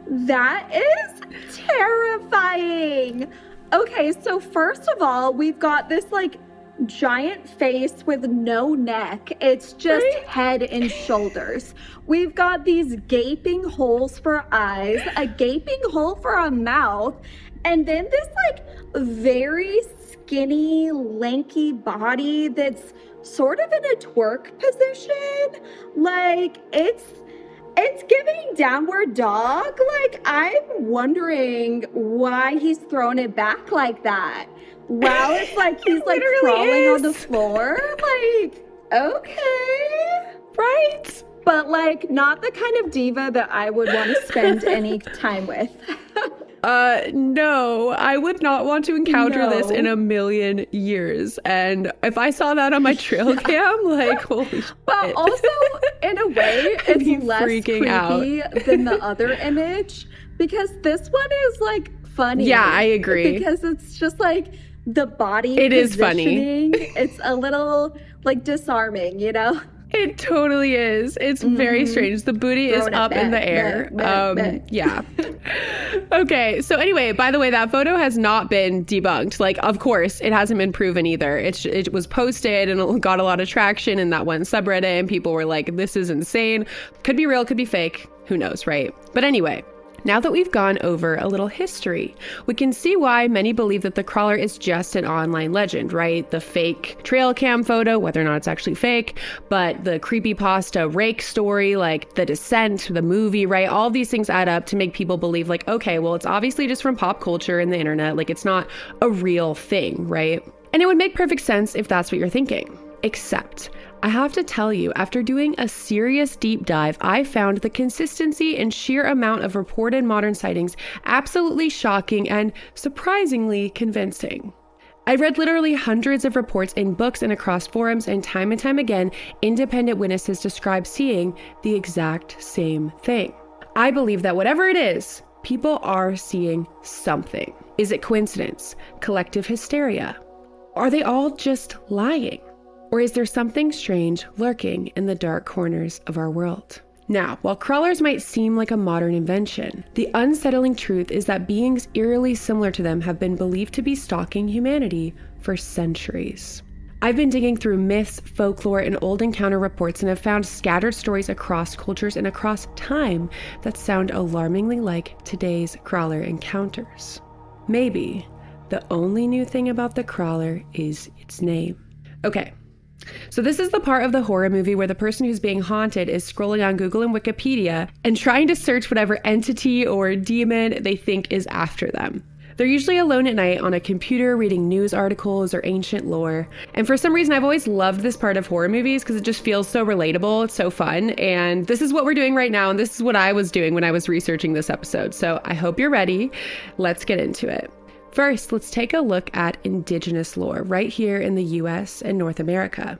B: That is terrifying. Okay, so first of all, we've got this like giant face with no neck. It's just head and shoulders. We've got these gaping holes for eyes, a gaping hole for a mouth, and then this like very skinny, lanky body that's sort of in a twerk position. Like, it's giving downward dog. Like, I'm wondering why he's throwing it back like that. Wow, it's like he's like crawling on the floor. Like, okay.
A: Right?
B: But like, not the kind of diva that I would want to spend any time with.
A: No, I would not want to encounter this in a million years. And if I saw that on my trail cam, like, holy shit.
B: But also, in a way, it's less creepy than the other image, because this one is like funny.
A: Yeah, I agree.
B: Because it's just like the body
A: It is funny.
B: It's a little like disarming,
A: It totally is. It's very strange. The booty is up in the air. Yeah. Okay. So anyway, by the way, that photo has not been debunked. Like, of course, it hasn't been proven either. It was posted and it got a lot of traction in that one subreddit, and people were like, this is insane. Could be real, could be fake. Who knows, right? But anyway, now that we've gone over a little history, we can see why many believe that the crawler is just an online legend, right? The fake trail cam photo, whether or not it's actually fake, but the creepypasta rake story, like The Descent, the movie, right? All these things add up to make people believe like, okay, well, it's obviously just from pop culture and the internet. Like, it's not a real thing, right? And it would make perfect sense if that's what you're thinking. Except, I have to tell you, after doing a serious deep dive, I found the consistency and sheer amount of reported modern sightings absolutely shocking and surprisingly convincing. I read literally hundreds of reports in books and across forums, and time again, independent witnesses describe seeing the exact same thing. I believe that whatever it is, people are seeing something. Is it coincidence? Collective hysteria? Are they all just lying? Or is there something strange lurking in the dark corners of our world? Now, while crawlers might seem like a modern invention, the unsettling truth is that beings eerily similar to them have been believed to be stalking humanity for centuries. I've been digging through myths, folklore, and old encounter reports and have found scattered stories across cultures and across time that sound alarmingly like today's crawler encounters. Maybe the only new thing about the crawler is its name. Okay. So this is the part of the horror movie where the person who's being haunted is scrolling on Google and Wikipedia and trying to search whatever entity or demon they think is after them. They're usually alone at night on a computer reading news articles or ancient lore. And for some reason, I've always loved this part of horror movies because it just feels so relatable. It's so fun. And this is what we're doing right now. And this is what I was doing when I was researching this episode. So I hope you're ready. Let's get into it. First, let's take a look at Indigenous lore right here in the US and North America.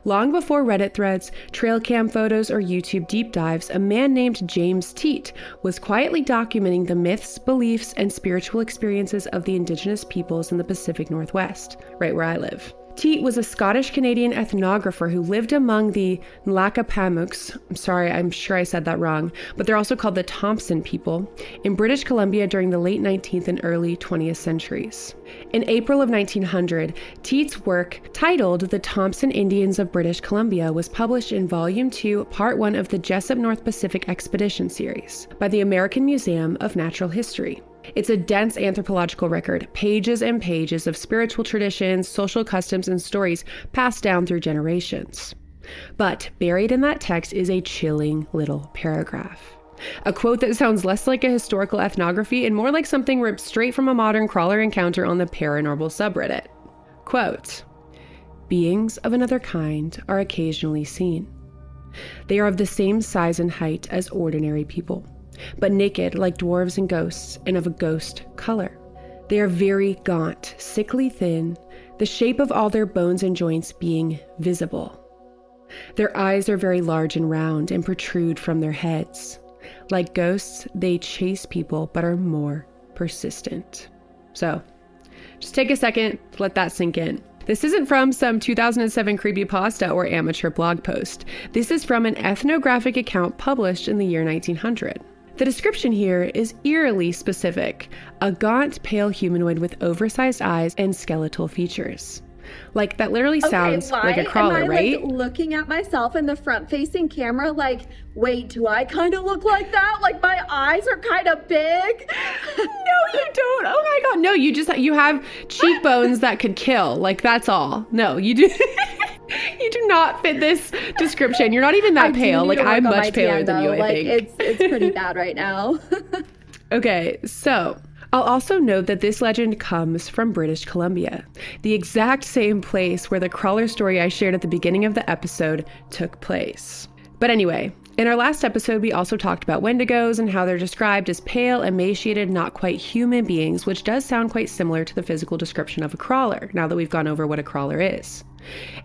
A: Long before Reddit threads, trail cam photos, or YouTube deep dives, a man named James Teat was quietly documenting the myths, beliefs, and spiritual experiences of the Indigenous peoples in the Pacific Northwest, right where I live. Teat was a Scottish-Canadian ethnographer who lived among the Nlakapamuks, I'm sure I said that wrong, but they're also called the Thompson people, in British Columbia during the late 19th and early 20th centuries. In April of 1900, Teat's work, titled The Thompson Indians of British Columbia, was published in Volume 2, Part 1 of the Jessup North Pacific Expedition series by the American Museum of Natural History. It's a dense anthropological record, pages and pages of spiritual traditions, social customs, and stories passed down through generations. But buried in that text is a chilling little paragraph. A quote that sounds less like a historical ethnography and more like something ripped straight from a modern crawler encounter on the paranormal subreddit. Quote, "Beings of another kind are occasionally seen. They are of the same size and height as ordinary people, but naked like dwarves and ghosts, and of a ghost color. They are very gaunt, sickly thin, the shape of all their bones and joints being visible. Their eyes are very large and round and protrude from their heads. Like ghosts, they chase people but are more persistent." So, just take a second to let that sink in. This isn't from some 2007 creepypasta or amateur blog post. This is from an ethnographic account published in the year 1900. The description here is eerily specific: a gaunt, pale humanoid with oversized eyes and skeletal features. Like, that literally sounds like a crawler, right?
B: Like, looking at myself in the front-facing camera, like, wait, do I kind of look like that? Like, my eyes are kind of big.
A: No, you don't. Oh my God. No, you have cheekbones that could kill. Like, that's all. No, you do. You do not fit this description. You're not even that pale. Like, I'm much paler than you, I think.
B: It's pretty bad right now.
A: Okay, so I'll also note that this legend comes from British Columbia, the exact same place where the crawler story I shared at the beginning of the episode took place. But anyway, in our last episode, we also talked about wendigos and how they're described as pale, emaciated, not quite human beings, which does sound quite similar to the physical description of a crawler, now that we've gone over what a crawler is.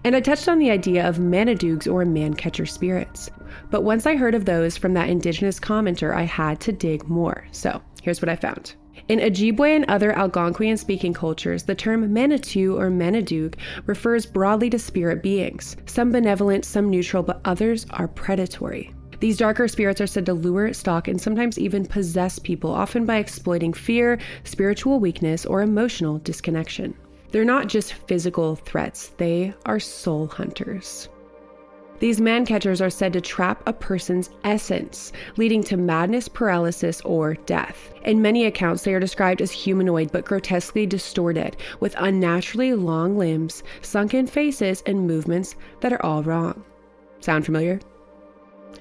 A: And I touched on the idea of manadoogs or man-catcher spirits. But once I heard of those from that Indigenous commenter, I had to dig more. So here's what I found. In Ojibwe and other Algonquian-speaking cultures, the term Manitou or Manadug refers broadly to spirit beings, some benevolent, some neutral, but others are predatory. These darker spirits are said to lure, stalk, and sometimes even possess people, often by exploiting fear, spiritual weakness, or emotional disconnection. They're not just physical threats, they are soul hunters. These man-catchers are said to trap a person's essence, leading to madness, paralysis, or death. In many accounts, they are described as humanoid but grotesquely distorted, with unnaturally long limbs, sunken faces, and movements that are all wrong. Sound familiar?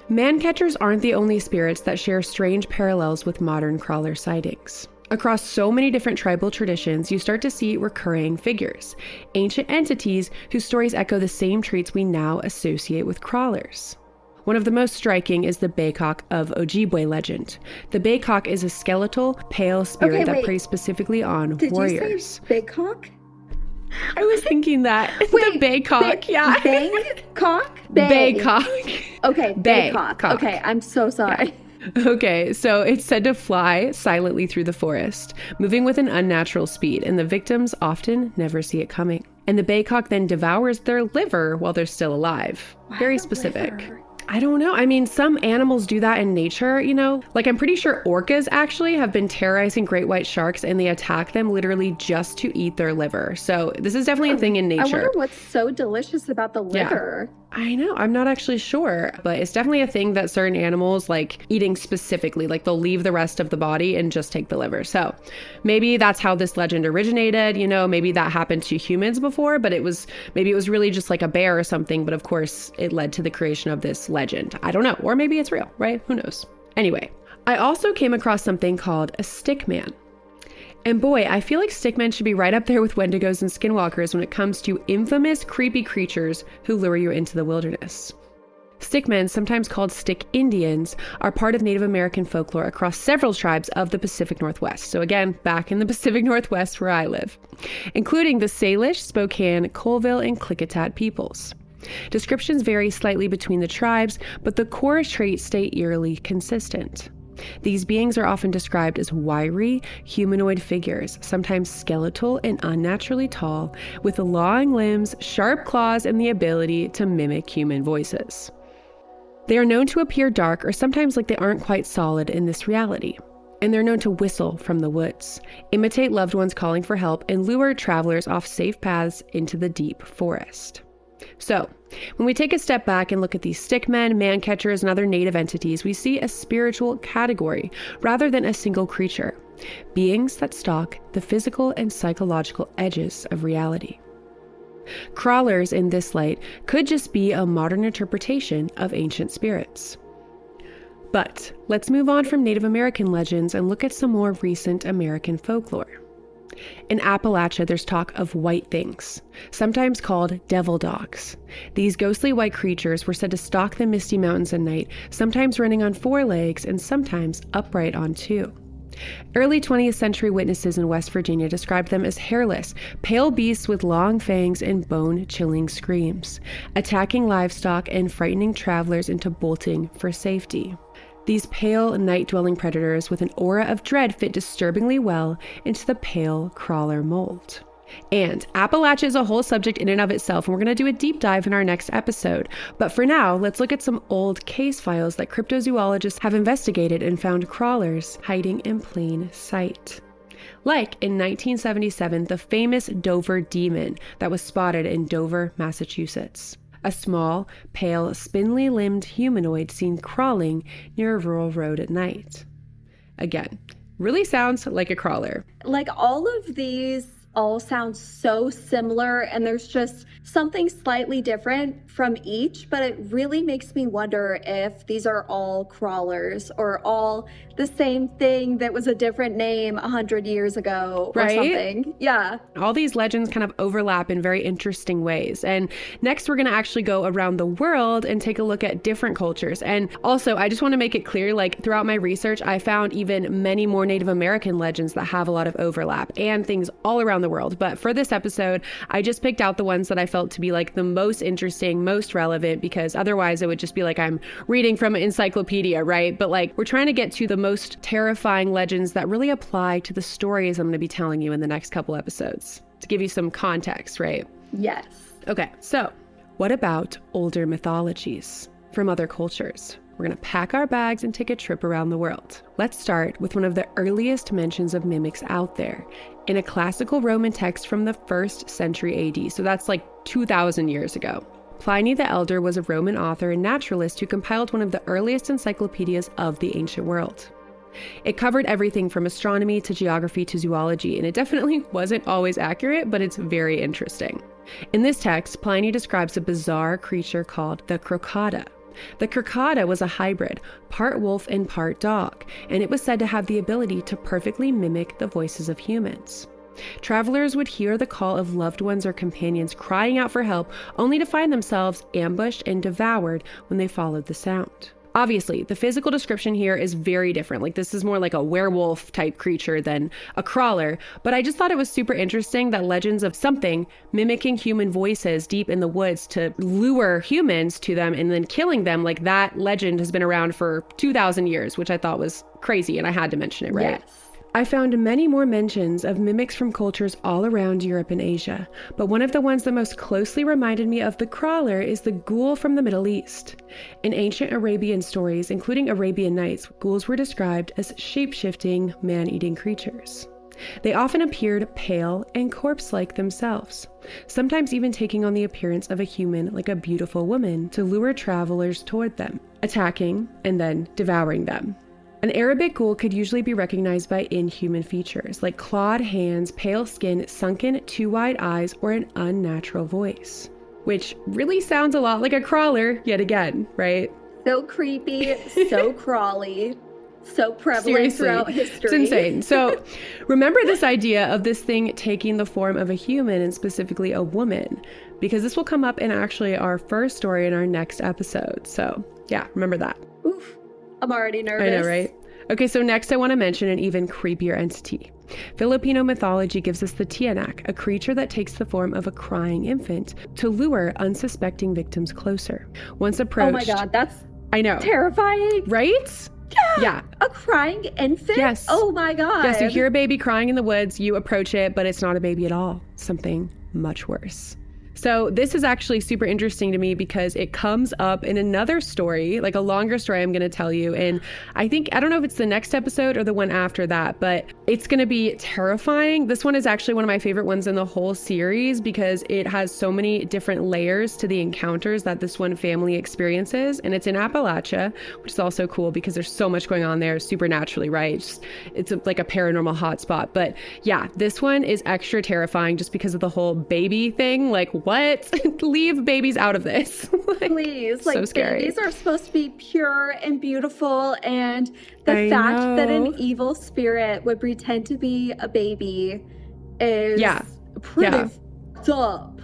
A: Man-catchers aren't the only spirits that share strange parallels with modern crawler sightings. Across so many different tribal traditions, you start to see recurring figures, ancient entities whose stories echo the same traits we now associate with crawlers. One of the most striking is the Baykok of Ojibwe legend. The Baykok is a skeletal, pale spirit that preys specifically on warriors.
B: Did you say Baykok?
A: I was thinking that. The Baykok, yeah.
B: Baykok?
A: Baykok.
B: Okay, Baykok. Okay, I'm so sorry.
A: Yeah. Okay, so it's said to fly silently through the forest, moving with an unnatural speed, and the victims often never see it coming. And the Baykok then devours their liver while they're still alive. Very specific.
B: Liver?
A: I don't know. I mean, some animals do that in nature, you know? Like, I'm pretty sure orcas actually have been terrorizing great white sharks, and they attack them literally just to eat their liver. So this is definitely a thing in nature.
B: I wonder what's so delicious about the liver.
A: Yeah. I know. I'm not actually sure, but it's definitely a thing that certain animals like eating specifically. Like, they'll leave the rest of the body and just take the liver. So maybe that's how this legend originated. You know, maybe that happened to humans before, but maybe it was really just like a bear or something. But of course, it led to the creation of this legend. I don't know. Or maybe it's real, right? Who knows? Anyway, I also came across something called a stickman. And boy, I feel like stickmen should be right up there with wendigos and skinwalkers when it comes to infamous, creepy creatures who lure you into the wilderness. Stickmen, sometimes called stick Indians, are part of Native American folklore across several tribes of the Pacific Northwest. So again, back in the Pacific Northwest where I live, including the Salish, Spokane, Colville, and Klickitat peoples. Descriptions vary slightly between the tribes, but the core traits stay eerily consistent. These beings are often described as wiry, humanoid figures, sometimes skeletal and unnaturally tall, with long limbs, sharp claws, and the ability to mimic human voices. They are known to appear dark or sometimes like they aren't quite solid in this reality. And they're known to whistle from the woods, imitate loved ones calling for help, and lure travelers off safe paths into the deep forest. So, when we take a step back and look at these stickmen, man-catchers, and other native entities, we see a spiritual category rather than a single creature. Beings that stalk the physical and psychological edges of reality. Crawlers, in this light, could just be a modern interpretation of ancient spirits. But let's move on from Native American legends and look at some more recent American folklore. In Appalachia, there's talk of white things, sometimes called devil dogs. These ghostly white creatures were said to stalk the misty mountains at night, sometimes running on 4 legs and sometimes upright on 2. Early 20th century witnesses in West Virginia described them as hairless, pale beasts with long fangs and bone-chilling screams, attacking livestock and frightening travelers into bolting for safety. These pale, night-dwelling predators with an aura of dread fit disturbingly well into the pale crawler mold. And Appalachia is a whole subject in and of itself, and we're going to do a deep dive in our next episode. But for now, let's look at some old case files that cryptozoologists have investigated and found crawlers hiding in plain sight. Like in 1977, the famous Dover demon that was spotted in Dover, Massachusetts. A small, pale, spindly-limbed humanoid seen crawling near a rural road at night. Again, really sounds like a crawler.
B: Like, all of these all sound so similar, and there's just something slightly different from each, but it really makes me wonder if these are all crawlers or all the same thing that was a different name 100 years ago or something. Yeah.
A: All these legends kind of overlap in very interesting ways. And next we're going to actually go around the world and take a look at different cultures. And also, I just want to make it clear, like, throughout my research, I found even many more Native American legends that have a lot of overlap and things all around the world. But for this episode, I just picked out the ones that I felt to be like the most interesting, most relevant, because otherwise it would just be like I'm reading from an encyclopedia, right? But like we're trying to get to the most terrifying legends that really apply to the stories I'm going to be telling you in the next couple episodes to give you some context, right?
B: Yes.
A: Okay, so what about older mythologies from other cultures? We're going to pack our bags and take a trip around the world. Let's start with one of the earliest mentions of mimics out there in a classical Roman text from the 1st century AD. So that's like 2,000 years ago. Pliny the Elder was a Roman author and naturalist who compiled one of the earliest encyclopedias of the ancient world. It covered everything from astronomy to geography to zoology, and it definitely wasn't always accurate, but it's very interesting. In this text, Pliny describes a bizarre creature called the crocodile. The crocodile was a hybrid, part wolf and part dog, and it was said to have the ability to perfectly mimic the voices of humans. Travelers would hear the call of loved ones or companions crying out for help, only to find themselves ambushed and devoured when they followed the sound. Obviously, the physical description here is very different. Like this is more like a werewolf type creature than a crawler, but I just thought it was super interesting that legends of something mimicking human voices deep in the woods to lure humans to them and then killing them, like that legend has been around for 2,000 years, which I thought was crazy, and I had to mention it, right?
B: Yes.
A: I found many more mentions of mimics from cultures all around Europe and Asia, but one of the ones that most closely reminded me of the crawler is the ghoul from the Middle East. In ancient Arabian stories, including Arabian Nights, ghouls were described as shape-shifting, man-eating creatures. They often appeared pale and corpse-like themselves, sometimes even taking on the appearance of a human like a beautiful woman to lure travelers toward them, attacking and then devouring them. An Arabic ghoul could usually be recognized by inhuman features like clawed hands, pale skin, sunken, too wide eyes, or an unnatural voice. Which really sounds a lot like a crawler, yet again, right?
B: So creepy, so crawly, so prevalent
A: Seriously,
B: throughout history.
A: it's insane. So remember this idea of this thing taking the form of a human and specifically a woman, because this will come up in actually our first story in our next episode. So yeah, remember that.
B: Oof. I'm already nervous.
A: I know, right? Okay, so next I want to mention an even creepier entity. Filipino mythology gives us the tiyanak, a creature that takes the form of a crying infant to lure unsuspecting victims closer. Once approached...
B: Oh my God, that's
A: I know.
B: terrifying.
A: Right? Yeah.
B: A crying infant?
A: Yes.
B: Oh my God.
A: Yes, you hear a baby crying in the woods, you approach it, but it's not a baby at all. Something much worse. So this is actually super interesting to me because it comes up in another story, like a longer story I'm going to tell you. And I don't know if it's the next episode or the one after that, but it's going to be terrifying. This one is actually one of my favorite ones in the whole series because it has so many different layers to the encounters that this one family experiences. And it's in Appalachia, which is also cool because there's so much going on there supernaturally, right? It's like a paranormal hotspot. But yeah, this one is extra terrifying just because of the whole baby thing. Like, what? Leave babies out of this. Like,
B: please. Like,
A: so scary.
B: babies are supposed to be pure and beautiful, and the fact that an evil spirit would pretend to be a baby is pretty fucked up.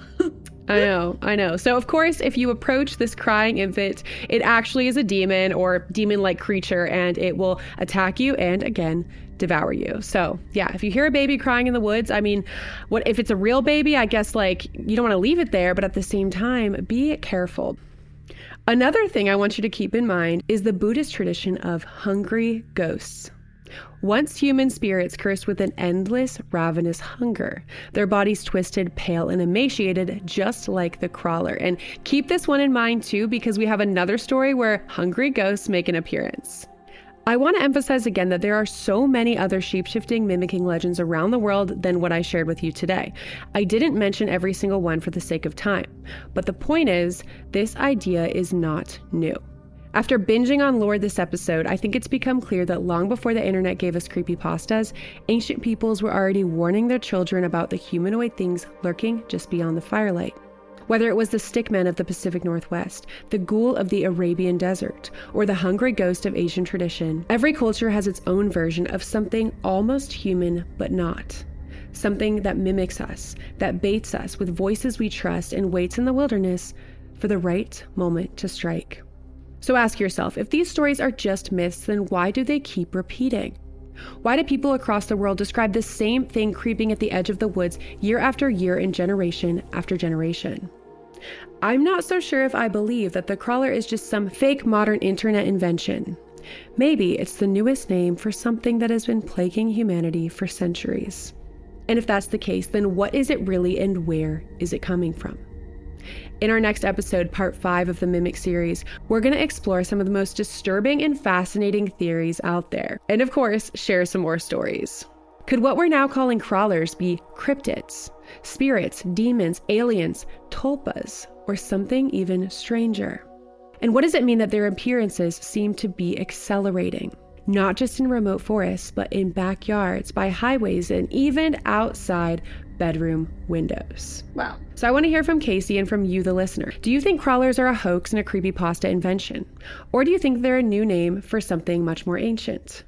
A: I know. So of course, if you approach this crying infant, it actually is a demon or demon-like creature, and it will attack you and again devour you. So yeah, if you hear a baby crying in the woods, I mean, what if it's a real baby? I guess like you don't want to leave it there, but at the same time, be careful. Another thing I want you to keep in mind is the Buddhist tradition of hungry ghosts. Once human spirits cursed with an endless, ravenous hunger, their bodies twisted, pale, and emaciated, just like the crawler. And keep this one in mind too, because we have another story where hungry ghosts make an appearance. I want to emphasize again that there are so many other shape-shifting, mimicking legends around the world than what I shared with you today. I didn't mention every single one for the sake of time, but the point is, this idea is not new. After binging on lore this episode, I think it's become clear that long before the internet gave us creepypastas, ancient peoples were already warning their children about the humanoid things lurking just beyond the firelight. Whether it was the Stickmen of the Pacific Northwest, the ghoul of the Arabian desert, or the hungry ghost of Asian tradition, every culture has its own version of something almost human but not. Something that mimics us, that baits us with voices we trust and waits in the wilderness for the right moment to strike. So ask yourself, if these stories are just myths, then why do they keep repeating? Why do people across the world describe the same thing creeping at the edge of the woods year after year and generation after generation? I'm not so sure if I believe that the crawler is just some fake modern internet invention. Maybe it's the newest name for something that has been plaguing humanity for centuries. And if that's the case, then what is it really and where is it coming from? In our next episode, part 5 of the Mimic series, we're going to explore some of the most disturbing and fascinating theories out there. And of course, share some more stories. Could what we're now calling crawlers be cryptids, spirits, demons, aliens, tulpas, or something even stranger? And what does it mean that their appearances seem to be accelerating? Not just in remote forests, but in backyards, by highways, and even outside bedroom windows.
B: Wow.
A: So I want to hear from Casey and from you, the listener. Do you think crawlers are a hoax and a creepypasta invention? Or do you think they're a new name for something much more ancient?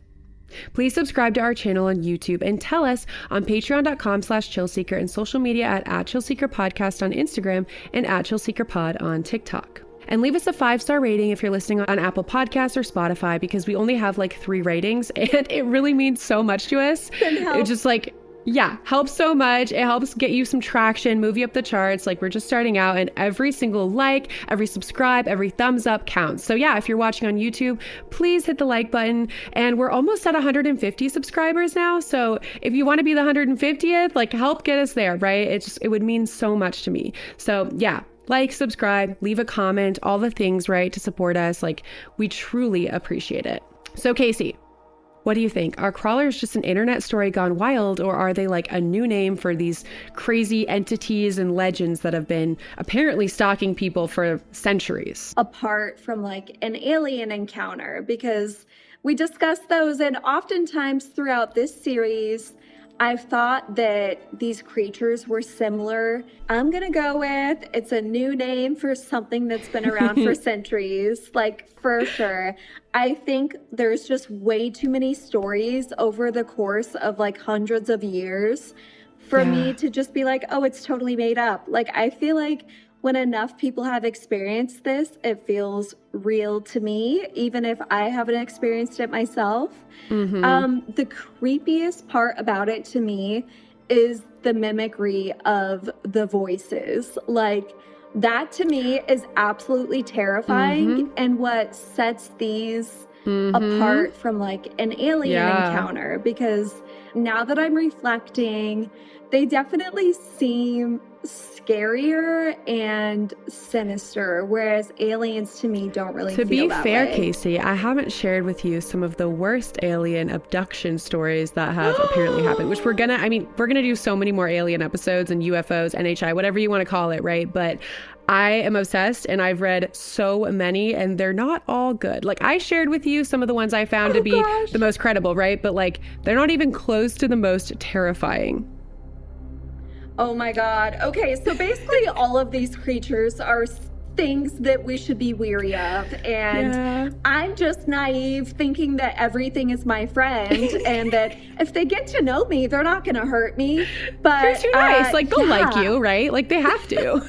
A: Please subscribe to our channel on YouTube and tell us on patreon.com/chillseeker and social media at @chillseekerpodcast on Instagram and @chillseekerpod on TikTok. And leave us a 5-star rating if you're listening on Apple Podcasts or Spotify, because we only have like 3 ratings and it really means so much to us. It just helps so much. It helps get you some traction, move you up the charts. Like, we're just starting out, and every single like, every subscribe, every thumbs up counts. So yeah, if you're watching on YouTube, please hit the like button. And we're almost at 150 subscribers now. So if you want to be the 150th, like, help get us there, right? It would mean so much to me. So yeah. Like, subscribe, leave a comment, all the things, right, to support us. Like, we truly appreciate it. So Casey, what do you think? Are crawlers just an internet story gone wild, or are they like a new name for these crazy entities and legends that have been apparently stalking people for centuries?
B: Apart from like an alien encounter, because we discussed those, and oftentimes throughout this series, I've thought that these creatures were similar. I'm going to go with it's a new name for something that's been around for centuries, like, for sure. I think there's just way too many stories over the course of like hundreds of years for me to just be like, oh, it's totally made up. Like, I feel like when enough people have experienced this, it feels real to me, even if I haven't experienced it myself. The creepiest part about it to me is the mimicry of the voices. Like, that to me is absolutely terrifying, and what sets these apart from like an alien encounter, because now that I'm reflecting, they definitely seem scarier and sinister, whereas aliens to me don't really feel that way.
A: To be fair, Casey, I haven't shared with you some of the worst alien abduction stories that have apparently happened, which we're gonna do so many more alien episodes and UFOs, NHI, whatever you want to call it, right? But I am obsessed, and I've read so many, and they're not all good. Like, I shared with you some of the ones I found to be the most credible, right? But like, they're not even close to the most terrifying.
B: Oh my God. Okay, so basically all of these creatures are things that we should be weary of. And I'm just naive thinking that everything is my friend and that if they get to know me, they're not going to hurt me. But
A: they're too nice. Like, they'll like you, right? Like, they have to.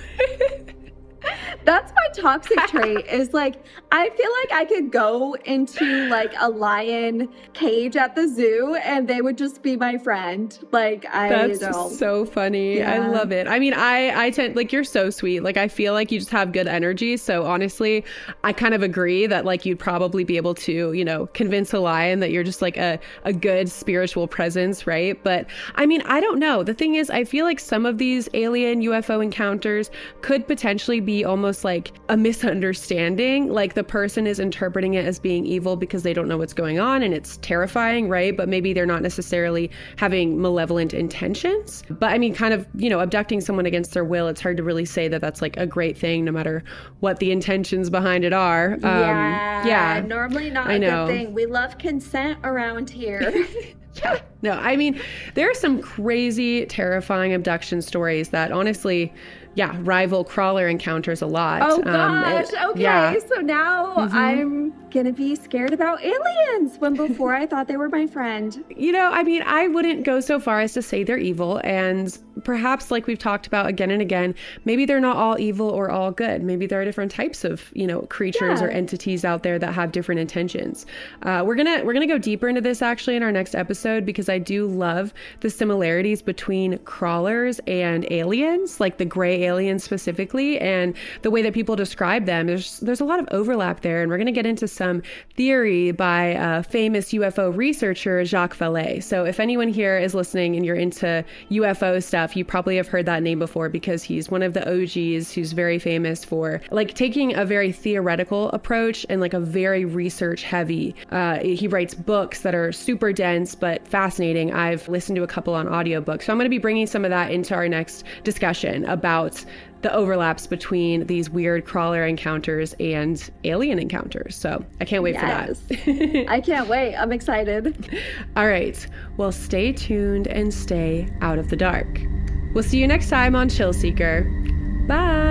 B: That's my toxic trait, is like, I feel like I could go into like a lion cage at the zoo and they would just be my friend. Like,
A: That's so funny. I love it. I mean, I tend, like, you're so sweet. Like, I feel like you just have good energy. So honestly, I kind of agree that like you'd probably be able to, you know, convince a lion that you're just like a good spiritual presence, right? But I mean, I don't know. The thing is, I feel like some of these alien UFO encounters could potentially be almost like a misunderstanding. Like, the person is interpreting it as being evil because they don't know what's going on, and it's terrifying, right? But maybe they're not necessarily having malevolent intentions. But I mean, kind of, you know, abducting someone against their will, it's hard to really say that that's like a great thing, no matter what the intentions behind it are.
B: Normally not a good thing. We love consent around here.
A: Yeah, no, I mean, there are some crazy, terrifying abduction stories that honestly rival crawler encounters a lot.
B: Oh gosh. Okay.
A: Yeah.
B: So now I'm gonna be scared about aliens when before I thought they were my friend.
A: You know, I mean, I wouldn't go so far as to say they're evil. And perhaps, like we've talked about again and again, maybe they're not all evil or all good. Maybe there are different types of, creatures or entities out there that have different intentions. We're gonna go deeper into this actually in our next episode, because I do love the similarities between crawlers and aliens, like the gray aliens specifically, and the way that people describe them. There's a lot of overlap there, and we're gonna get into some theory by famous UFO researcher Jacques Vallée. So if anyone here is listening and you're into UFO stuff, you probably have heard that name before, because he's one of the OGs who's very famous for like taking a very theoretical approach and like a very research heavy. He writes books that are super dense but fascinating. I've listened to a couple on audiobooks. So I'm going to be bringing some of that into our next discussion about the overlaps between these weird crawler encounters and alien encounters. So I can't wait for that.
B: I can't wait. I'm excited.
A: All right. Well, stay tuned and stay out of the dark. We'll see you next time on Chill Seeker. Bye.